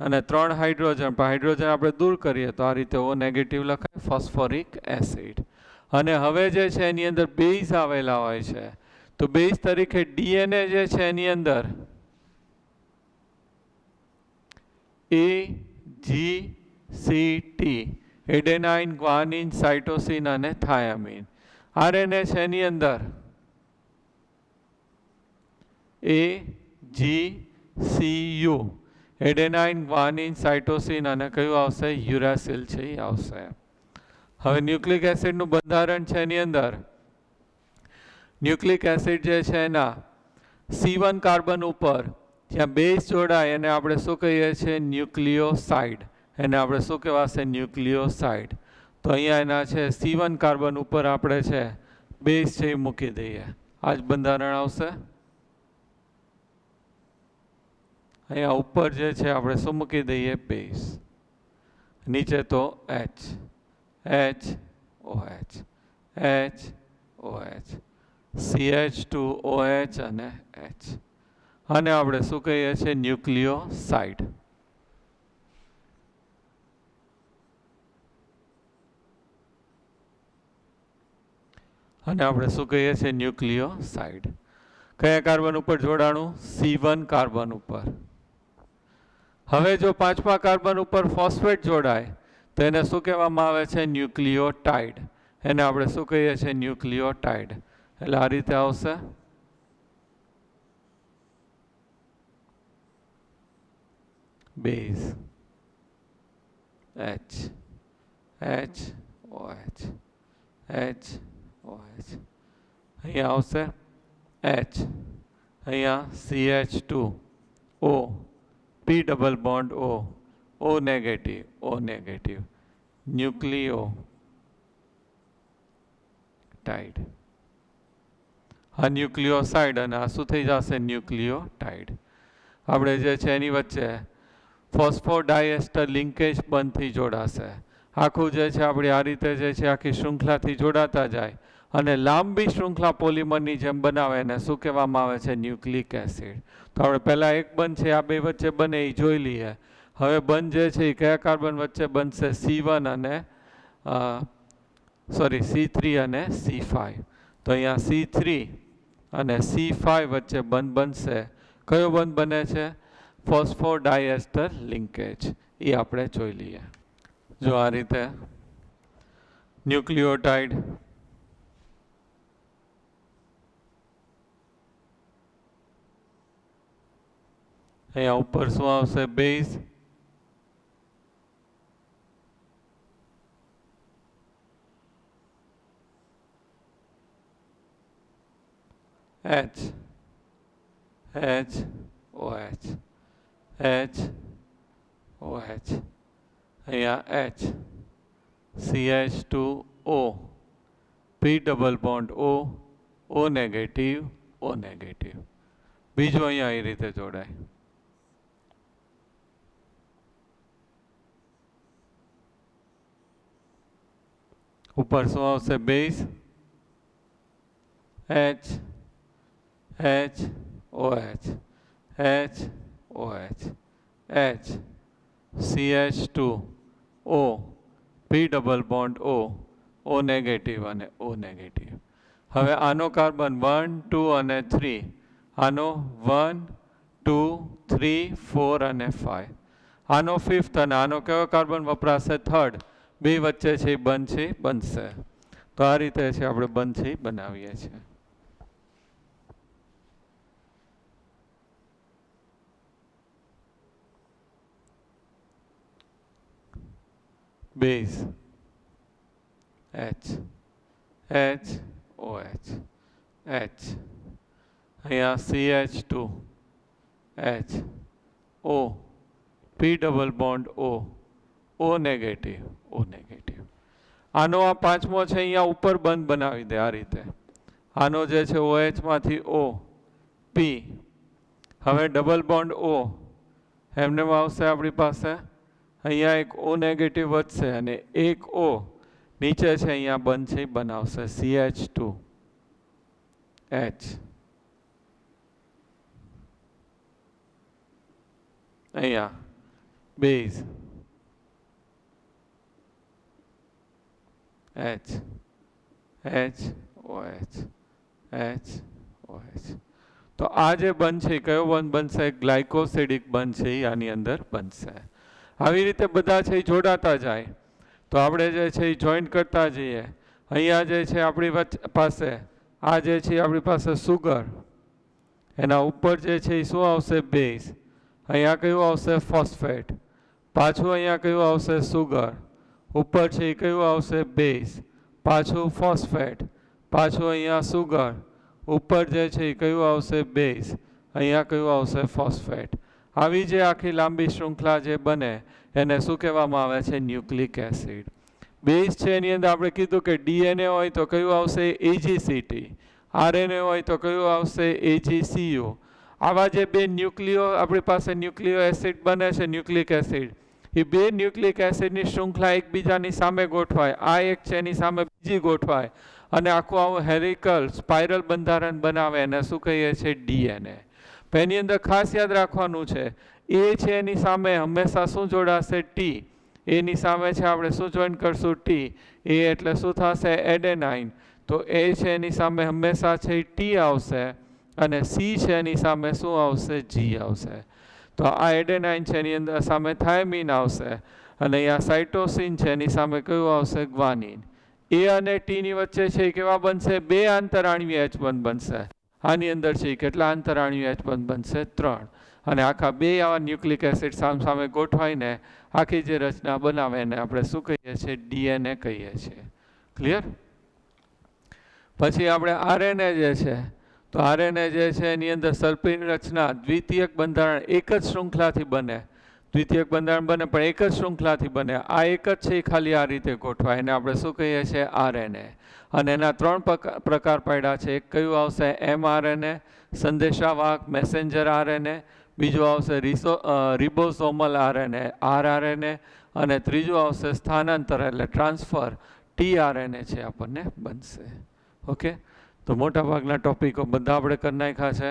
અને 3 હાઇડ્રોજન. પણ હાઇડ્રોજન આપણે દૂર કરીએ તો આ રીતે O નેગેટિવ લખાય, ફોસ્ફોરિક એસિડ. અને હવે જે છે એની અંદર બેઝ આવેલા હોય છે. તો બેઝ તરીકે ડીએનએ જે છે એની અંદર AGCT એડેનાઇન, ગ્વાનિન, સાઇટોસિન અને થાયામીન. આરએનએ છે એની અંદર AGCU એડેનાઇન, ગ્વાનિન, સાઇટોસિન અને કયું આવશે? યુરાસિલ છે એ આવશે. હવે ન્યુક્લિક એસિડનું બંધારણ છે એની અંદર ન્યુક્લિક એસિડ જે છે એના C1 કાર્બન ઉપર જ્યાં બેઝ જોડાય એને આપણે શું કહીએ છીએ? ન્યુક્લિયોસાઇડ. એને આપણે શું કહેવાશે? ન્યુક્લિયોસાઇડ. તો અહીંયા એના છે C1 કાર્બન ઉપર આપણે છે બેઝ છે એ મૂકી દઈએ. આ જ બંધારણ આવશે. અહીંયા ઉપર જે છે આપણે શું મૂકી દઈએ? બેઝ. નીચે તો HOH CH2OH અને H. આને આપણે શું કહીએ છીએ? ન્યુક્લિયોસાઇડ. અને આપણે શું કહીએ છીએ? ન્યુક્લિયોસાઇડ. કયા કાર્બન ઉપર જોડાણું? C1 કાર્બન ઉપર. હવે જો પાંચમા કાર્બન ઉપર ફોસ્ફેટ જોડાય તો એને શું કહેવામાં આવે છે? ન્યુક્લિયોટાઇડ. એને આપણે શું કહીએ છીએ? ન્યુક્લિયોટાઇડ. એટલે આ રીતે આવશે. બેઝ HOH અહીંયા આવશે H. અહીંયા CH2O P double bond O negative nucleotide. આ ન્યુક્લિયોસાઇડ અને આ શું થઈ જશે? ન્યુક્લિયોટાઇડ. આપણે જે છે એની વચ્ચે ફોસ્ફોડાયએસ્ટર લિંકેજ બંધથી જોડાશે. આખું જે છે આપણી આ રીતે જે છે આખી શૃંખલાથી જોડાતા જાય અને લાંબી શૃંખલા પોલિમરની જેમ બનાવે એને શું કહેવામાં આવે છે? Nucleic acid. તો આપણે પહેલાં એક બંધ છે આ બે વચ્ચે બને એ જોઈ લઈએ. હવે બંધ જે છે એ કયા કાર્બન વચ્ચે બનશે? C1 અને C3 અને C5. તો અહીંયા C3 અને C5 વચ્ચે બંધ બનશે. કયો બંધ બને છે? ફોસ્ફોડાયએસ્ટર લિંકેજ. એ આપણે જોઈ લઈએ. જો આ રીતે ન્યુક્લિયોટાઇડ અહીંયા ઉપર શું આવશે? બેઝ. HOH અહીંયા H CH2O P double bond O negative. બીજું અહીંયા એ રીતે જોડાય. ઉપર શું આવશે? Base HOH CH2O P double bond O negative અને O નેગેટિવ. હવે આનો કાર્બન 1, 2 અને 3. આનો 1, 2, 3, 4 અને 5. આનો 5th અને આનો કયો કાર્બન વપરાશે? 3rd. બે વચ્ચે છે એ બંધ છે બનશે. તો આ રીતે છે આપણે બંધ છે બનાવીએ છીએ. બેઝ HOH અહીંયા CH2O P double bond O negative. આનો આ પાંચમો છે અહીંયા ઉપર બંધ બનાવી દે આ રીતે. આનો જે છે OH માંથી O P. હવે ડબલ બોન્ડ O એમને આવશે આપણી પાસે. અહીંયા એક O નેગેટિવ વધશે અને એક O નીચે છે અહીંયા બંધ છે બનાવશે CH2H. અહીંયા બેઝ HOH OH. તો આ જે બંધ છે કયો બંધ બનશે? ગ્લાયકોસિડિક બંધ છે એ આની અંદર બનશે. આવી રીતે બધા છે એ જોડાતા જાય તો આપણે જે છે એ જોઈન્ટ કરતા જઈએ. અહીંયા જે છે આપણી પાસે આ જે છે આપણી પાસે સુગર, એના ઉપર જે છે એ શું આવશે? બેઝ. અહીંયા કયું આવશે? ફોસ્ફેટ. પાછું અહીંયા કયું આવશે? સુગર. ઉપર છે એ કયું આવશે? બેઝ. પાછું ફોસ્ફેટ. પાછું અહીંયા સુગર. ઉપર જે છે એ કયું આવશે? બેઝ. અહીંયા કયું આવશે? ફોસ્ફેટ. આવી જે આખી લાંબી શૃંખલા જે બને એને શું કહેવામાં આવે છે? Nucleic acid. બેઝ છે એની અંદર આપણે કીધું કે DNA હોય તો કયું આવશે? AGCT. RNA હોય તો કયું આવશે? AGCU. આવા જે બે ન્યુક્લિયો આપણી પાસે ન્યુક્લિયો એસિડ બને છે, ન્યુક્લિક એસિડ, એ બે ન્યુક્લિક એસિડની શૃંખલા એકબીજાની સામે ગોઠવાય. આ એક છે એની સામે બીજી ગોઠવાય અને આખું આવું હેરિકલ સ્પાઇરલ બંધારણ બનાવે એને શું કહીએ છીએ? DNA. પણ એની અંદર ખાસ યાદ રાખવાનું છે એ છે એની સામે હંમેશા શું જોડાશે? T. એની સામે છે આપણે શું જોઈન કરશું? T. એ એટલે શું થશે? એડેનાઇન. તો એ છે એની સામે હંમેશા છે T આવશે અને C છે એની સામે શું આવશે? G આવશે. તો આ એડેનાઇન છે એની અંદર સામે થાયમિન આવશે અને અહીંયા સાઇટોસિન છે એની સામે કયું આવશે? ગ્વાનિન. એ અને ટીની વચ્ચે છે એ કેવા બનશે? બે આંતરાણ્વીય H1 બનશે. આની અંદર છે એ કેટલા આંતરાણ્વીય H1 બનશે? 3. અને આખા બે આવા ન્યુક્લિક એસિડ સામે ગોઠવાઈને આખી જે રચના બનાવે એને આપણે શું કહીએ છીએ? DNA કહીએ છીએ. ક્લિયર? પછી આપણે RNA જે છે તો RNA જે છે એની અંદર સલ્ફરની રચના દ્વિતીયક બંધારણ એક જ શૃંખલાથી બને. દ્વિતીયક બંધારણ બને પણ એક જ શૃંખલાથી બને. આ એક જ છે એ ખાલી આ રીતે ગોઠવાય એને આપણે શું કહીએ છીએ? RNA. અને એના 3 પ્રકાર પાડ્યા છે. એક કયું આવશે? mRNA, સંદેશાવાહક મેસેન્જર RNA. બીજું આવશે રિબોસોમલ RNA, rRNA. અને ત્રીજું આવશે સ્થાનાંતર એટલે ટ્રાન્સફર tRNA છે આપણને બનશે. ઓકે, તો મોટાભાગના ટોપિકો બધા આપણે કરી નાખ્યા છે.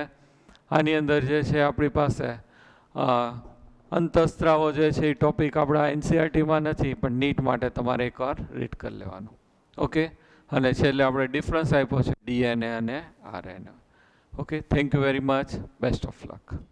આની અંદર જે છે આપણી પાસે અંતઃસ્ત્રાવો જે છે એ ટોપિક આપણા NCERTમાં નથી પણ નીટ માટે તમારે એકવાર રીડ કરી લેવાનું. ઓકે, અને છેલ્લે આપણે ડિફરન્સ આપ્યો છે DNA અને RNA. Okay, thank you very much. Best of luck.